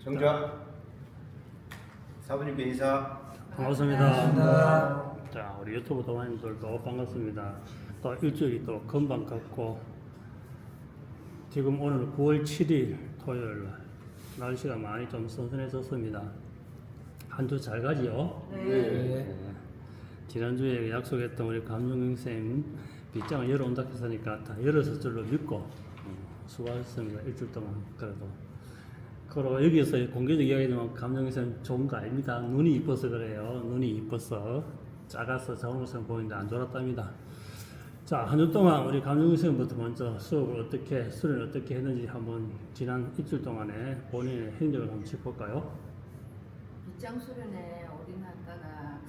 정좌 사부님께 인사. 반갑습니다. 자, 우리 유튜브 동아님들도 반갑습니다. 또 일주일이 또 금방 갔고, 지금 오늘 9월 7일 토요일 날 날씨가 많이 좀 선선해졌습니다. 한 주 잘 가지요? 네. 지난주에 약속했던 우리 감정영 쌤 빗장을 열어온다 했으니까 다 열었을 줄로 믿고 수고하셨습니다. 일주일 동안 그래도. 그리고 여기서 공개적 이야기는 감정영 쌤 좋은 거 아닙니다. 눈이 이뻐서 그래요. 눈이 이뻐서 작아서 자원모습 보이는데 안 좋았답니다. 자, 한 주 동안 우리 감정영 쌤부터 먼저 수업을 수련을 어떻게 했는지 한번 지난 일주일 동안에 본인의 행적을 한번 짚어볼까요? 빗장 수련회 올인 하다가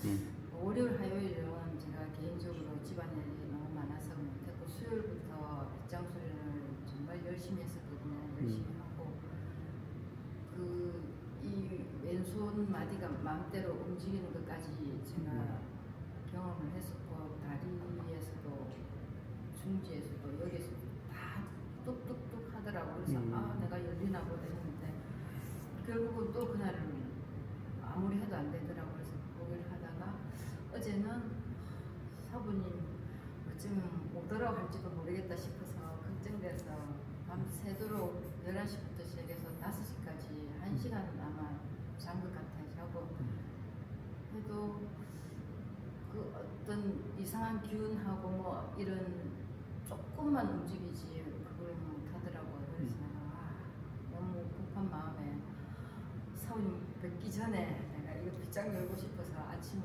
월요일 화요일은 제가 개인적으로 집안일이 너무 많아서 못했고 수요일부터 빗장 수련을 정말 열심히 했었거든요. 열심히 하고 이 왼손 마디가 마음대로 움직이는 것까지 제가 경험을 했었고 다리에서도 중지에서도 여기서도 다 뚝뚝뚝 하더라고요. 그래서 내가 열리나 보다 했는데 결국은 또 그날은 아무리 해도 안 되더라고요. 그래서 거기를 하다가 어제는 사부님 어쩌면 못 올라갈지도 모르겠다 싶어서 걱정돼서 밤새도록 11시부터 시작해서 5시까지 1시간은 아마 잔 것 같아요. 자고 해도 그 어떤 이상한 기운하고 뭐 이런 조금만 움직이지 그걸 못 하더라고요. 그래서 너무 급한 마음에 사부님 뵙기 전에 내가 이거 빗장 열고 싶어서 아침에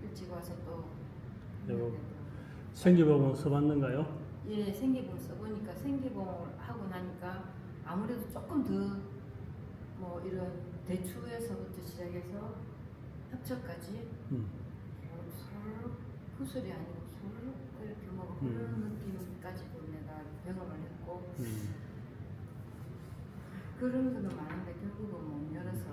일찍 와서 또 그리고 생기복은 써봤는가요? 예, 생기봉 써보니까 생기봉을 하고 나니까 아무래도 조금 더 뭐 이런 대추에서부터 시작해서 협처까지 그 소리 아니고 술 이렇게 뭐 그런 느낌까지도 내가 경험을 했고 그런 거는 많은데 결국은 못 열어서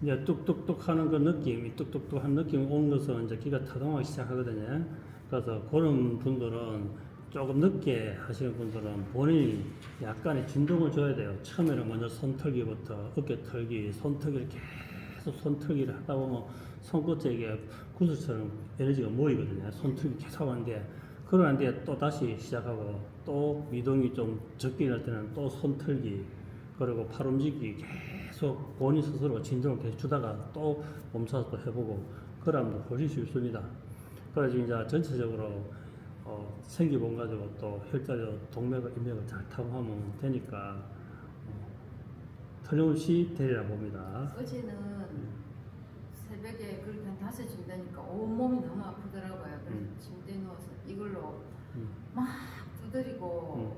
이제 뚝뚝뚝 하는 그 느낌, 이 뚝뚝뚝 한 느낌이 오는 것은 이제 귀가 타동하기 시작하거든요. 그래서 그런 분들은 조금 늦게 하시는 분들은 본인이 약간의 진동을 줘야 돼요. 처음에는 먼저 손털기부터 어깨 털기, 손털기를 계속 손털기를 하다 보면 손끝에 이게 구슬처럼 에너지가 모이거든요. 손털기 계속 하는데 그러는 뒤에 또 다시 시작하고 또 미동이 좀 적게 날 때는 또 손털기 그리고 팔 움직이기 계속 본인 스스로 진동을 계속 주다가 또 멈춰서 또 해보고 그러면 훨씬 쉽습니다. 그래서 이제 전체적으로 생기본 가지고 또 혈자리 동맥과 인맥을 잘 타고하면 되니까 틀림없이 되리라 봅니다. 어제는 새벽에 그렇게 한 5시쯤 되니까 온몸이 너무 아프더라고요. 그래서 침대에 누워서 이걸로 막 두드리고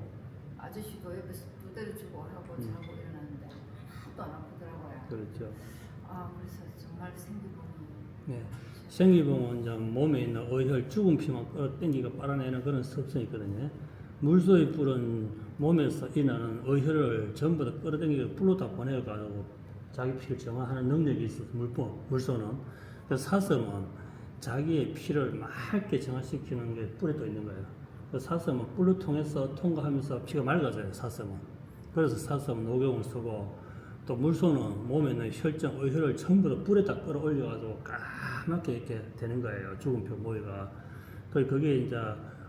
아저씨도 옆에서 두드려주고 하고 자고 일어났는데 하나도 안 아프더라고요. 그렇죠. 그래서 정말 생기봉이 네. 생기봉은 이제 몸에 있는 어혈, 죽은 피만 끌어당기고 빨아내는 그런 습성이 있거든요. 물소의 뿔은 몸에서 일어나는 어혈을 전부 다 끌어당기고 뿔로 다 보내가지고 자기 피를 정화하는 능력이 있어서 물소는. 그래서 사슴은 자기의 피를 맑게 정화시키는 게 뿔에 또 있는 거예요. 그래서 사슴은 뿔을 통해서 통과하면서 피가 맑아져요, 사슴은. 그래서 사슴은 녹용을 쓰고 또 물소는 몸에 있는 혈정, 어혈을 전부 다 뿔에다 끌어올려가지고 까맣게 이렇게 되는 거예요. 죽은 표 모이가. 그게 이제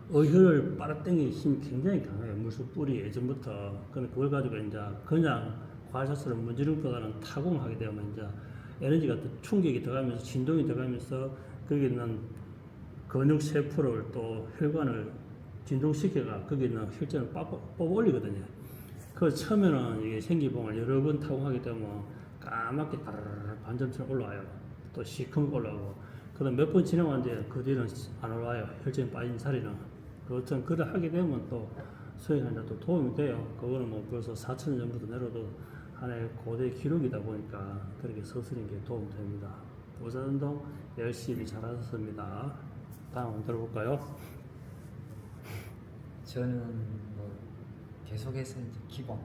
어혈을 빨아당기는 힘이 굉장히 강해요. 물소 뿔이 예전부터. 근데 그걸 가지고 이제 그냥 과사처럼 문지르기보다는 타공하게 되면 이제 에너지가 또 충격이 들어가면서 진동이 들어가면서 거기 있는 근육 세포를 또 혈관을 진동시켜가 거기 있는 혈전을 뽑아 올리거든요. 그 처음에는 이게 생기봉을 여러 번 타공하게 되면 까맣게 따르르 반점처럼 올라와요. 또 시커멓게 올라오고. 그다음 몇 번 지나가는데 그 뒤는 안 올라와요. 혈전이 빠진 자리는. 그것처럼 그걸 하게 되면 또 수행하는데 또 도움이 돼요. 그거는 뭐 벌써 4,000년 전부터 내려도 하나의 고대 기록이다 보니까 그렇게 서술인 게 도움 됩니다. 보살운동 열심히 잘하셨습니다. 다음 한번 들어볼까요? 저는 뭐 계속해서 이제 기본을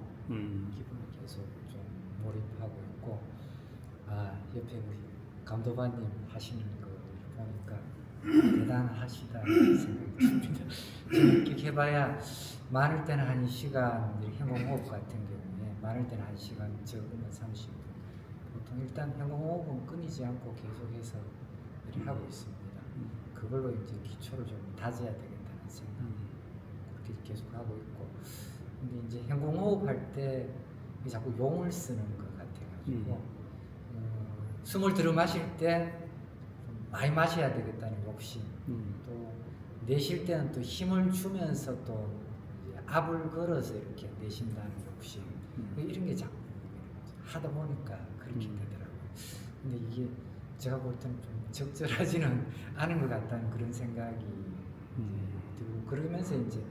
계속 좀 몰입하고 있고, 옆에 우리 감독관님 하시는 거 보니까 대단하시다는 생각이 듭니다. 이렇게 해봐야 많을 때는 1시간, 행공호흡 같은 경우에 많을 때는 1시간, 적으면 30분. 보통 일단 행공호흡은 끊이지 않고 계속해서 일을 하고 있습니다. 그걸로 이제 기초를 좀 다져야 되겠다는 생각. 그렇게 계속 하고 있고. 근데 이제 행공호흡 할 때 자꾸 용을 쓰는 것 같아가지고 숨을 들어 마실 때 많이 마셔야 되겠다는 욕심. 또 내쉴 때는 또 힘을 주면서 또 이제 압을 걸어서 이렇게 내쉰다는 욕심. 이런 게 자꾸 하다 보니까 그렇게 되더라고요. 근데 이게 제가 볼 때는 좀 적절하지는 않은 것 같다는 그런 생각이 들고, 그러면서 이제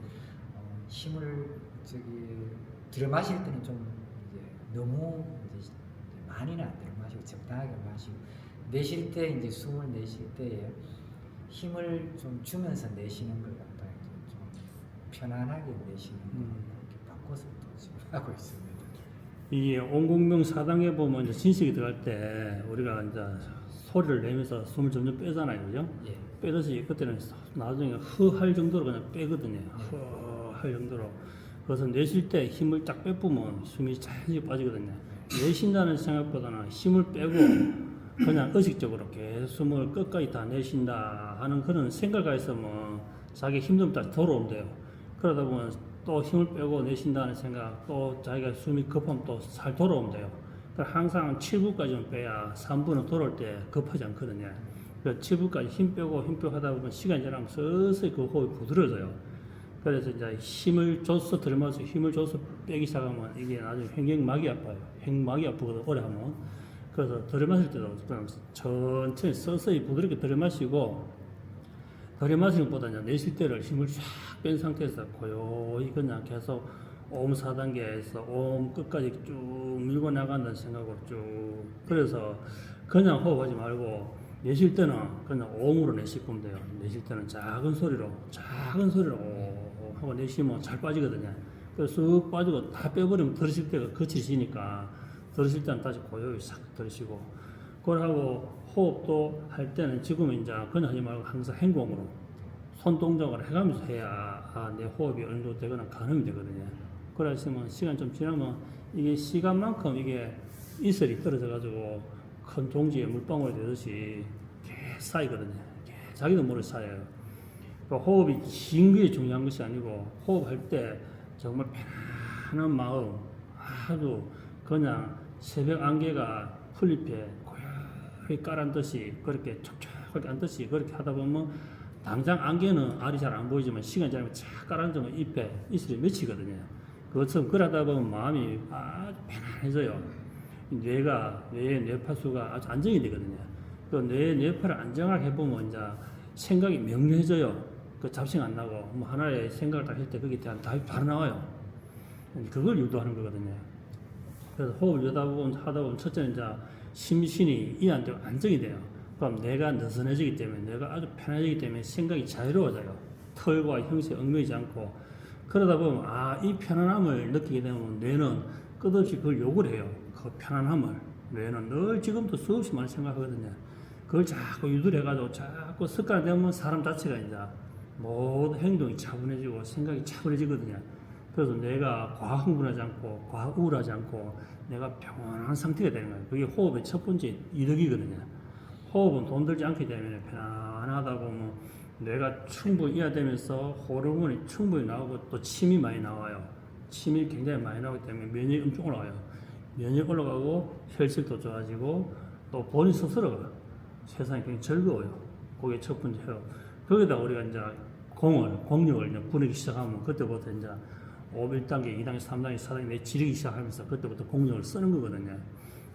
힘을 들어 마실 때는 좀 이제 너무 이제 많이는 안 들어 마시고 적당하게 마시고, 내쉴 때 이제 숨을 내쉴 때에 힘을 좀 주면서 내쉬는 걸 갖다 이제 좀 편안하게 내쉬는 걸 이렇게 바꿔서 또 지금 하고 있습니다. 이게 온공명 4단계 보면 이제 진식이 들어갈 때 우리가 이제 소리를 내면서 숨을 점점 빼잖아요, 그죠? 예. 빼듯이 그때는 나중에 허할 정도로 그냥 빼거든요. 허할 정도로. 그래서 내쉴 때 힘을 쫙 빼보면 숨이 자연히 빠지거든요. 내쉰다는 생각보다는 힘을 빼고 그냥 의식적으로 계속 숨을 끝까지 다 내쉰다 하는 그런 생각가 있으면 자기 힘 좀 다시 돌아온대요. 그러다 보면 또 힘을 빼고 내쉰다는 생각, 또 자기가 숨이 급하면 또 잘 돌아온대요. 그러니까 항상 7부까지는 빼야 3부는 돌아올 때 급하지 않거든요. 그래서 7부까지 힘 빼고 하다 보면 시간이 지나면 서서히 그 호흡이 부드러워져요. 그래서 이제 힘을 줘서 들이마셔 힘을 줘서 빼기 시작하면 이게 나중에 횡격막이 아파요. 횡막이 아프거든, 오래 하면. 그래서 들이마실 때도 그냥 천천히 서서히 부드럽게 들이마시고, 들이마시는 것보다 이제 내쉴 때를 힘을 쫙 뺀 상태에서 고요히 그냥 계속 옴 4단계에서 옴 끝까지 쭉 밀고 나간다는 생각으로 쭉. 그래서 그냥 호흡하지 말고 내쉴 때는 그냥 옴으로 내쉬면 돼요. 내쉴 때는 작은 소리로 오 하고 내쉬면 잘 빠지거든요. 그래서 쑥 빠지고 다 빼버리면 들으실 때가 거치시니까 들으실 때는 다시 고요히 싹 들으시고, 그러고 호흡도 할 때는 지금은 이제 그냥 하지 말고 항상 행공으로 손 동작을 해가면서 해야 내 호흡이 어느 정도 되거나 가늠이 되거든요. 그러시면 시간 좀 지나면 이게 시간만큼 이게 이슬이 떨어져 가지고 큰 종지에 물방울이 되듯이 계속 쌓이거든요. 자기도 모르게 쌓여요. 그러니까 호흡이 긴 게 중요한 것이 아니고, 호흡할 때 정말 편안한 마음, 아주 그냥 새벽 안개가 풀잎에 고요히 깔았듯이 그렇게 촉촉하게 앉듯이 그렇게 하다 보면 당장 안개는 알이 잘 안 보이지만 시간 지나면 착 깔아앉으면 잎에 이슬이 맺히거든요. 그것처럼 그러다 보면 마음이 아주 편안해져요. 뇌의 뇌파수가 아주 안정이 되거든요. 그 뇌파를 안정하게 해보면 이제 생각이 명료해져요. 그 잡생 안 나고 뭐 하나의 생각을 딱 할 때 거기에 대한 답이 바로 나와요. 그걸 유도하는 거거든요. 그래서 호흡을 하다 보면 첫째는 이제 심신이 이완되고 안정이 돼요. 그럼 뇌가 느슨해지기 때문에, 뇌가 아주 편해지기 때문에 생각이 자유로워져요. 털과 형체에 얽매이지 않고. 그러다 보면 이 편안함을 느끼게 되면 뇌는 끝없이 그걸 요구를 해요. 그 편안함을. 뇌는 늘 지금도 수없이 많이 생각하거든요. 그걸 자꾸 유도를 해가지고 자꾸 습관이 되면 사람 자체가 이제 모든 행동이 차분해지고 생각이 차분해지거든요. 그래서 내가 과학 흥분하지 않고 과학 우울하지 않고 내가 평온한 상태가 되는 거예요. 그게 호흡의 첫 번째 이득이거든요. 호흡은 돈 들지 않기 때문에 편안하다 보면 뇌가 충분히 이완되면서 호르몬이 충분히 나오고 또 침이 많이 나와요. 침이 굉장히 많이 나오기 때문에 면역이 엄청 올라가요. 면역이 올라가고 혈색도 좋아지고 또 본인 스스로가 세상이 굉장히 즐거워요. 그게 첫 번째로. 거기다 우리가 이제 공력을 이제 부리기 시작하면 그때부터 이제 1단계, 2단계, 3단계, 4단계 내 지르기 시작하면서 그때부터 공력을 쓰는 거거든요.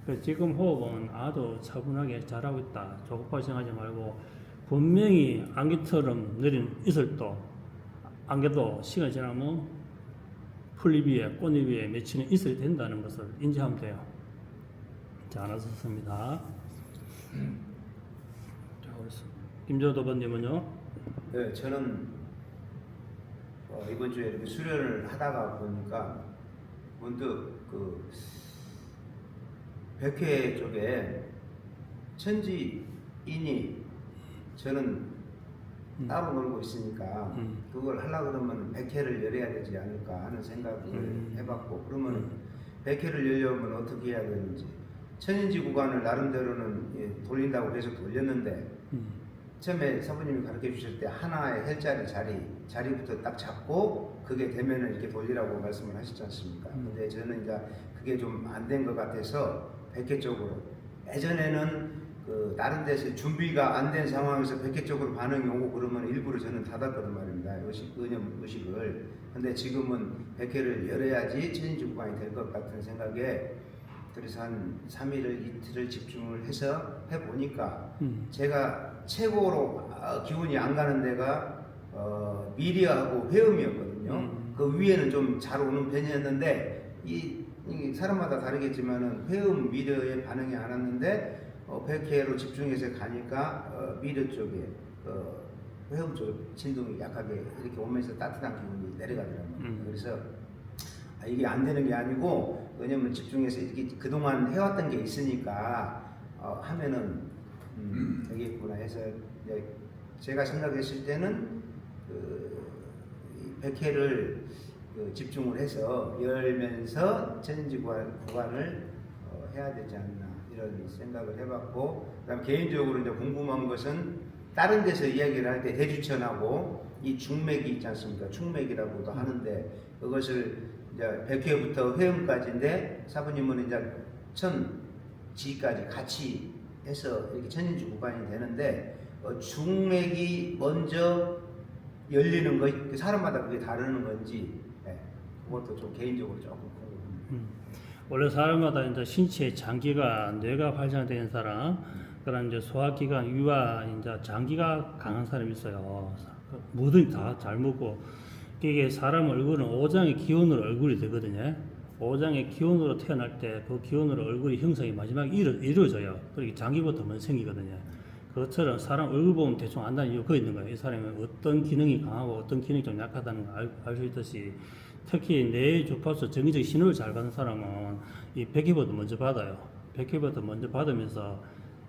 그래서 지금 호흡은 아주 차분하게 잘하고 있다. 조급하게 생각하지 말고, 분명히 안개처럼 내린 이슬도, 안개도 시간이 지나면 풀잎 위에, 꽃잎 위에 맺히는 이슬이 된다는 것을 인지하면 돼요. 자, 알았습니다. 자, 그래서 김재호 도반님은요? 네, 저는 이번 주에 이렇게 수련을 하다가 보니까 문득 그 백회 쪽에 천지인이 저는 따로 놀고 있으니까 그걸 하려고 그러면 100회를 열어야 되지 않을까 하는 생각을 해봤고, 그러면 100회를 열려면 어떻게 해야 되는지, 천인지 구간을 나름대로는 돌린다고 계속 돌렸는데 처음에 사부님이 가르쳐 주실 때 하나의 헬자리 자리부터 딱 잡고 그게 되면은 이렇게 돌리라고 말씀을 하셨지 않습니까? 근데 저는 이제 그게 좀 안 된 것 같아서 100회 쪽으로, 예전에는 그 다른 데서 준비가 안 된 상황에서 100회 쪽으로 반응이 오고 그러면 일부러 저는 닫았거든 말입니다. 의식을. 근데 지금은 100회를 열어야지 천인지 구간이 될 것 같은 생각에, 그래서 한 3일을 이틀을 집중을 해서 해보니까 제가 최고로 기운이 안 가는 데가 미리하고 회음이었거든요. 그 위에는 좀 잘 오는 편이었는데 이 사람마다 다르겠지만은 회음 미려에 반응이 안 왔는데 100회로 집중해서 가니까 미려 쪽에 회음 쪽 진동이 약하게 이렇게 오면서 따뜻한 기운이 내려가더라고요. 그래서 이게 안 되는 게 아니고, 왜냐면 집중해서 이렇게 그동안 해왔던 게 있으니까 하면은 되겠구나 해서 제가 생각했을 때는 그 100회를 집중을 해서 열면서 천인지 구간을 해야 되지 않나 이런 생각을 해봤고, 그다음 개인적으로 이제 궁금한 것은 다른 데서 이야기를 할 때 대주천하고 이 중맥이 있지 않습니까? 충맥이라고도 하는데 그것을 이제 100회부터 회음까지인데 사부님은 이제 천지까지 같이 해서 이렇게 천인지 구간이 되는데 중맥이 먼저 열리는 거, 사람마다 그게 다르는 건지, 그것도 좀 개인적으로 조금 궁금합니다. 원래 사람마다 이제 신체의 장기가 뇌가 활성화된 사람, 그다음 이제 소화기관, 위와 이제 장기가 강한 사람이 있어요. 뭐든 다 잘 먹고, 이게 사람 얼굴은 오장의 기운으로 얼굴이 되거든요. 오장의 기운으로 태어날 때 그 기운으로 얼굴이 형성이 마지막에 이루어져요. 그리고 장기부터 먼저 생기거든요. 그것처럼 사람 얼굴 보면 대충 안다는 이유가 있는 거예요. 이 사람이 어떤 기능이 강하고 어떤 기능이 좀 약하다는 걸 알 수 있듯이, 특히 뇌 주파수 정기적 신호를 잘 받는 사람은 이 100회부터 먼저 받아요. 100회부터 먼저 받으면서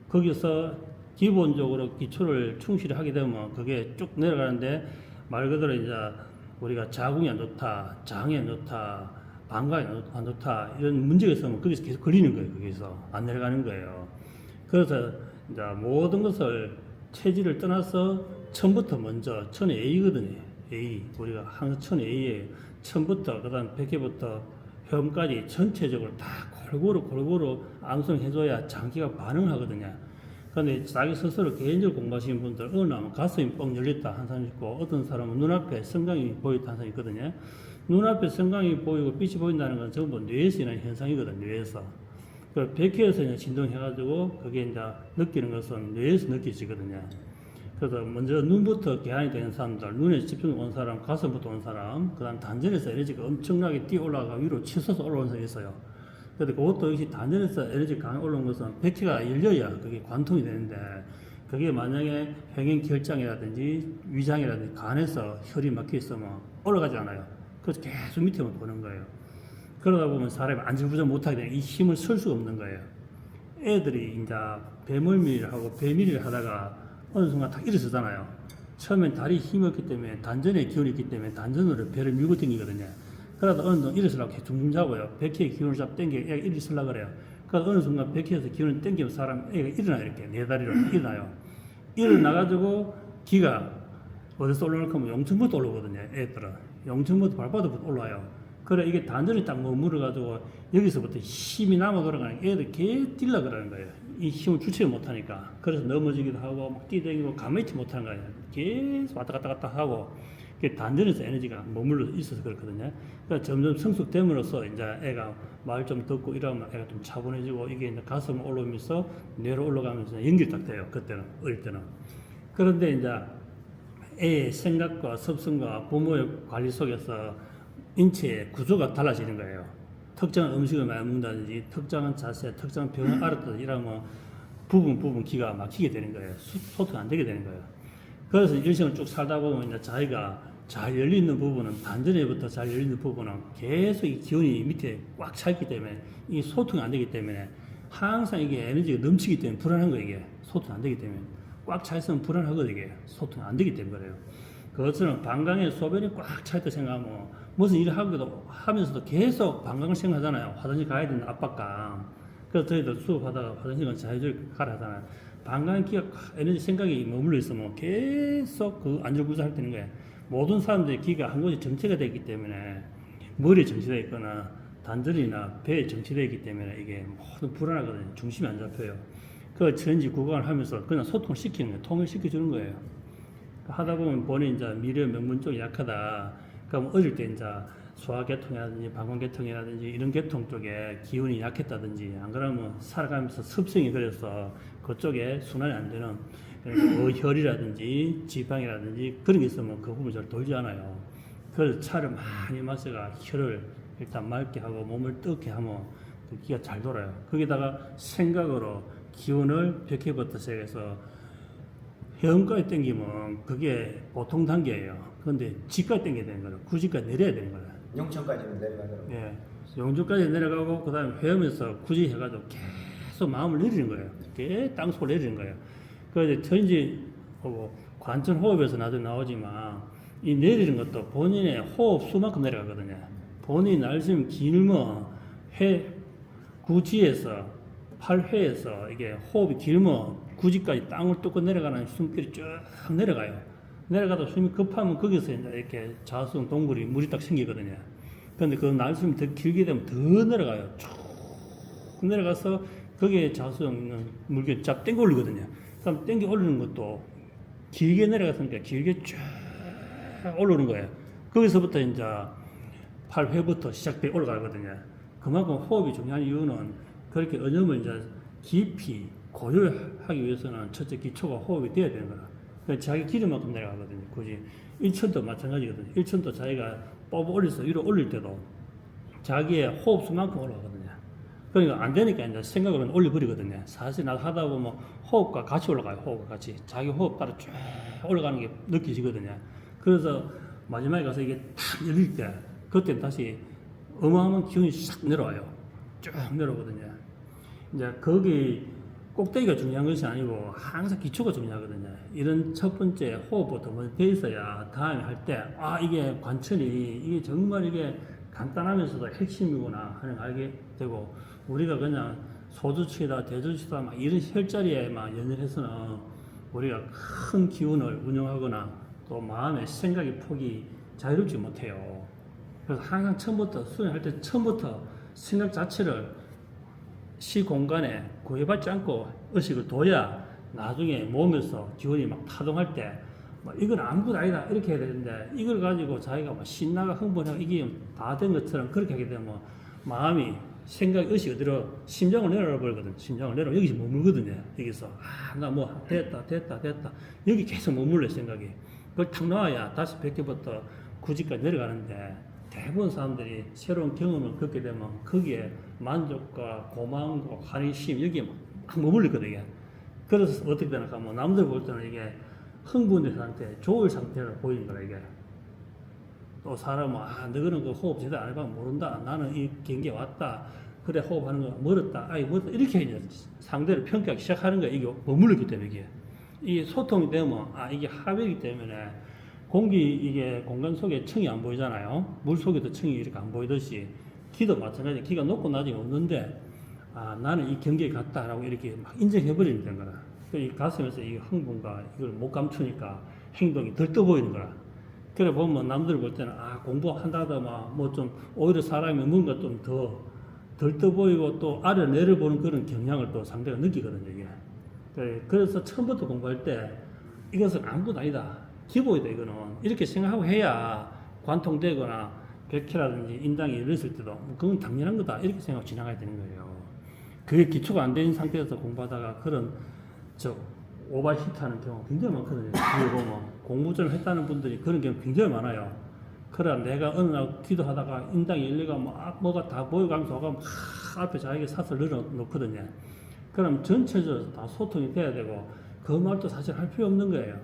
거기서 기본적으로 기초를 충실히 하게 되면 그게 쭉 내려가는데, 말 그대로 이제 우리가 자궁이 안 좋다, 장이 안 좋다, 방광이 안 좋다 이런 문제가 있으면 거기서 계속 걸리는 거예요. 거기서 안 내려가는 거예요. 그래서 이제 모든 것을 체질을 떠나서 처음부터 먼저 천의 A거든요. A, 우리가 항상 천의 A예요. 처음부터 그다음 100회부터 회음까지 전체적으로 다 골고루 암송해줘야 장기가 반응하거든요. 그런데 자기 스스로 개인적으로 공부하시는 분들 어느 날은 가슴이 뻥 열렸다 한 사람 있고, 어떤 사람은 눈앞에 성광이 보였다 한 사람 있거든요. 눈앞에 성광이 보이고 빛이 보인다는 건 전부 뇌에서 일어나는 현상이거든요. 뇌에서. 그 100회에서 진동해가지고 그게 이제 느끼는 것은 뇌에서 느껴지거든요. 그래서 먼저 눈부터 개안이 되는 사람들, 눈에 집중 온 사람, 가슴부터 온 사람, 그 다음 단전에서 에너지가 엄청나게 뛰어 올라가 위로 치솟아 올라오는 사람이 있어요. 근데 그것도 역시 단전에서 에너지가 강하게 올라온 것은 100회가 열려야 그게 관통이 되는데, 그게 만약에 행행결장이라든지 위장이라든지 간에서 혈이 막혀 있으면 올라가지 않아요. 그래서 계속 밑에만 보는 거예요. 그러다 보면 사람이 안절부절 못하게 되면 이 힘을 쓸 수가 없는 거예요. 애들이 이제 배멀미를 하고 배밀이를 하다가 어느 순간 딱 일어서잖아요. 처음엔 다리에 힘이 없기 때문에, 단전에 기운이 있기 때문에 단전으로 배를 밀고 당기거든요. 그러다 어느 순간 일어서려고 중 잡아요. 100회의 기운을 잡 당겨 애가 일어서려고 그래요. 그러다 어느 순간 100회에서 기운을 당기면 사람 애가 일어나요. 이렇게 네 다리로 일어나요. 일어나가지고 기가 어디서 올라올 거면 용천부터 올라오거든요. 애들은 용천부터 발바닥부터 올라와요. 그래 이게 단전이 딱 머물러가지고 여기서부터 힘이 남아 돌아가는 애들 계속 뛰려 그러는 거예요. 이 힘을 주체 못하니까. 그래서 넘어지기도 하고 막 뛰다니고 가만히 있지 못하는 거예요. 계속 왔다 갔다 하고, 단전에서 에너지가 머물러 있어서 그렇거든요. 그러니까 점점 성숙됨으로써 이제 애가 말 좀 듣고 이러면 애가 좀 차분해지고, 이게 이제 가슴 올라오면서 뇌로 올라가면서 연결이 딱 돼요. 그때는, 어릴 때는. 그런데 이제 애의 생각과 습성과 부모의 관리 속에서 인체의 구조가 달라지는 거예요. 특정한 음식을 많이 먹는다든지, 특정한 자세, 특정한 병을 알았다든지 이러면 부분 기가 막히게 되는 거예요. 소통이 안 되게 되는 거예요. 그래서 일생을 쭉 살다 보면 이제 자기가 잘 열리는 부분은, 단전에부터 잘 열리는 부분은 계속 이 기운이 밑에 꽉 차있기 때문에 이 소통이 안 되기 때문에 항상 이게 에너지가 넘치기 때문에 불안한 거예요. 이게 소통이 안 되기 때문에 꽉 차 있으면 불안하거든요. 이게 소통이 안 되기 때문에 그래요. 그것처럼 방광에 소변이 꽉 차 있다 생각하면 무슨 일을 하면서도 계속 방광을 생각하잖아요. 화장실 가야 되는 압박감. 그래서 저희도 수업하다가 화장실은 자유자재 가라 하잖아요. 방광 기가 에너지 생각이 머물러 있으면 계속 그 안절부절 되는 거예요. 모든 사람들의 기가 한 곳에 정체가 되기 때문에 머리에 정체되어 있거나 단전이나 배에 정체되어 있기 때문에 이게 모두 불안하거든요. 중심이 안 잡혀요. 그 천지 구간을 하면서 그냥 소통을 시키는 거예요. 통일 시켜주는 거예요. 하다 보면 본인 이제 미래 명문 쪽이 약하다. 그럼 어릴 때 이제 소화계통이라든지 방광계통이라든지 이런 계통 쪽에 기운이 약했다든지 안 그러면 살아가면서 습성이 그래서 그쪽에 순환이 안 되는 혈이라든지 지방이라든지 그런 게 있으면 그 부분이 잘 돌지 않아요. 그래서 차를 많이 마셔가 혈을 일단 맑게 하고 몸을 뜨게 하면 그 기가 잘 돌아요. 거기다가 생각으로 기운을 벽해부터 시작해서 해음까지 땡기면 그게 보통 단계예요. 그런데 지까지 땡겨야 되는 거예요. 구지까지 내려야 되는 거예요. 용천까지는 내려가더라고요. 예. 용주까지 내려가고 그 다음에 회음에서 굳이 해가지고 계속 마음을 내리는 거예요. 이렇게 땅속을 내리는 거예요. 그래서 천지 관천 호흡에서 나중에 나오지만 이 내리는 것도 본인의 호흡 수만큼 내려가거든요. 본인이 날씨면 길면 구지에서 8회에서 이게 호흡이 길면 구지까지 땅을 뚫고 내려가는 숨길이 쭉 내려가요. 내려가다 숨이 급하면 거기서 이제 이렇게 자수성 동굴이 물이 딱 생기거든요. 그런데 그 날숨이 더 길게 되면 더 내려가요. 쭉 내려가서 거기에 자수성 물결이 쫙 땡겨 올리거든요. 그럼 땡겨 올리는 것도 길게 내려갔으니까 길게 쭉 올라오는 거예요. 거기서부터 이제 8회부터 시작돼 올라가거든요. 그만큼 호흡이 중요한 이유는 그렇게 언염을 이제 깊이 고요하기 위해서는 첫째 기초가 호흡이 돼야 되는 거라. 그러니까 자기 기름만큼 내려가거든요. 굳이 1천도 마찬가지거든요. 1천도 자기가 뽑아 올려서 위로 올릴 때도 자기의 호흡 수만큼 올라가거든요. 그러니까 안 되니까 이제 생각으로는 올려버리거든요. 사실 나도 하다 보면 호흡과 같이 올라가요. 호흡과 같이. 자기 호흡 따라 쭉 올라가는 게 느껴지거든요. 그래서 마지막에 가서 이게 탁 열릴 때 그때 다시 어마어마한 기운이 싹 내려와요. 쭉 내려오거든요. 이제 거기 꼭대기가 중요한 것이 아니고 항상 기초가 중요하거든요. 이런 첫 번째 호흡부터 먼저 돼 있어야 다음에 할 때 이게 관천이 이게 정말 이게 간단하면서도 핵심이구나 하는 걸 알게 되고 우리가 그냥 소주치다 대주치다 막 이런 혈자리에만 연연해서는 우리가 큰 기운을 운영하거나 또 마음의 생각의 폭이 자유롭지 못해요. 그래서 항상 처음부터 수행할 때 처음부터 생각 자체를 시공간에 구애받지 않고 의식을 둬야 나중에 몸에서 기운이 막 파동할 때 이건 아무것도 아니다 이렇게 해야 되는데 이걸 가지고 자기가 막 신나가 흥분하고 이게 다 된 것처럼 그렇게 하게 되면 마음이 생각 의식 어디로 심장을 내려가 버리거든. 심장을 내려 여기서 머물거든요. 여기서 나 뭐 됐다 여기 계속 머물러 생각이. 그걸 탁 놓아야 다시 100개부터 9지까지 내려가는데 대부분 사람들이 새로운 경험을 겪게 되면 거기에 만족과 고마움과 환희심 여기에 막 머물리거든요. 그래서 어떻게 되나 하면 남들 볼 때는 이게 흥분된 상태, 좋을 상태로 보이는 거라 이게. 또 사람은 너는 그 호흡 제대로 안 해봐면 모른다. 나는 이 경계에 왔다. 그래 호흡하는 거 멀었다. 멀었다. 이렇게 이제 상대를 평가하기 시작하는 거야. 이게 머물렀기 때문에 이게. 이게 소통이 되면 이게 합이기 때문에 공기 이게 공간 속에 층이 안 보이잖아요. 물 속에도 층이 이렇게 안 보이듯이 기도 마찬가지. 기가 높고 낮이 없는데 나는 이 경계에 갔다라고 이렇게 막 인정해 버리는 거라. 이 가슴에서 이 흥분과 이걸 못 감추니까 행동이 덜 떠 보이는 거라. 그래 보면 남들 볼 때는 공부한다다 뭐 좀 오히려 사람이 뭔가 좀 더 덜 떠 보이고 또 아래 내려보는 그런 경향을 또 상대가 느끼거든요 이게. 그래서 처음부터 공부할 때 이것은 아무것도 아니다. 기본이다 이거는. 이렇게 생각하고 해야 관통되거나 백회라든지 인당이 열렸을 때도 그건 당연한 거다 이렇게 생각하고 지나가야 되는 거예요. 그게 기초가 안 된 상태에서 공부하다가 그런 오버히트하는 경우가 굉장히 많거든요. 그리고 보면 공부 좀 했다는 분들이 그런 경우 굉장히 많아요. 그래 내가 어느 날 기도하다가 인당이 열리가 뭐가 다 보여가면서 막 앞에 자기가 사설 늘어놓거든요. 그럼 전체적으로 다 소통이 돼야 되고 그 말도 사실 할 필요 없는 거예요.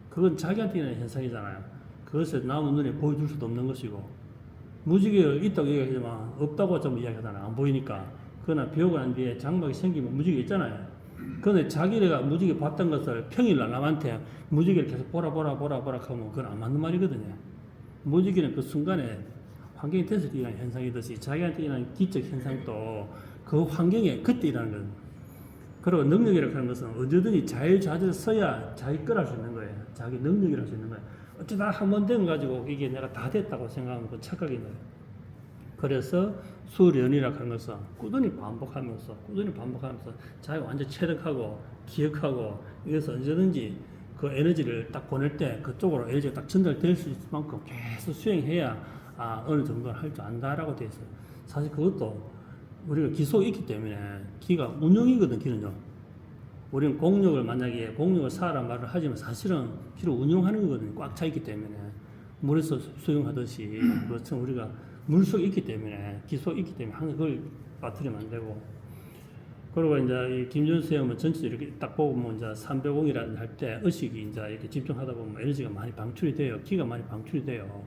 그건 자기한테 있는 현상이잖아요. 그것을 남의 눈에 보여줄 수도 없는 것이고 무지개가 있다고 얘기하지만 없다고 좀 이야기하잖아요. 안 보이니까. 그러나 비 오고 난 뒤에 장막이 생기면 무지개 있잖아요. 그런데 자기가 무지개 봤던 것을 평일날 남한테 무지개를 계속 보라 하면 그건 안 맞는 말이거든요. 무지개는 그 순간에 환경이 돼서 일어나는 현상이듯이 자기한테 일어나는 기적 현상도 그 환경에 그때 일어나는 거예요. 그리고 능력이라고 하는 것은 언제든지 자유자재를 써야 자기 걸 할 수 있는 거예요. 자기 능력이라고 할 수 있는 거예요. 어쩌다 한 번 된 가지고 이게 내가 다 됐다고 생각하면 그 착각인 거예요. 그래서 수련이라고 하는 것은 꾸준히 반복하면서 자기가 완전 체득하고 기억하고 이래서 언제든지 그 에너지를 딱 보낼 때 그쪽으로 에너지가 딱 전달될 수 있을 만큼 계속 수행해야 어느 정도는 할 줄 안다라고 되어 있어요. 사실 그것도 우리가 기속이 있기 때문에 기가 운용이거든. 기는요. 우리는 만약에 공력을 쌓아라 말을 하지만 사실은 기를 운용하는 거거든요. 꽉 차 있기 때문에 물에서 수영하듯이 그렇죠. 우리가 물속에 있기 때문에 기속이 있기 때문에 항상 그걸 빠뜨리면 안 되고. 그리고 이제 이 김준수 형은 전체적으로 이렇게 딱 보면 이제 300공이라는 할 때 의식이 이제 이렇게 집중하다 보면 에너지가 많이 방출이 돼요. 기가 많이 방출이 돼요.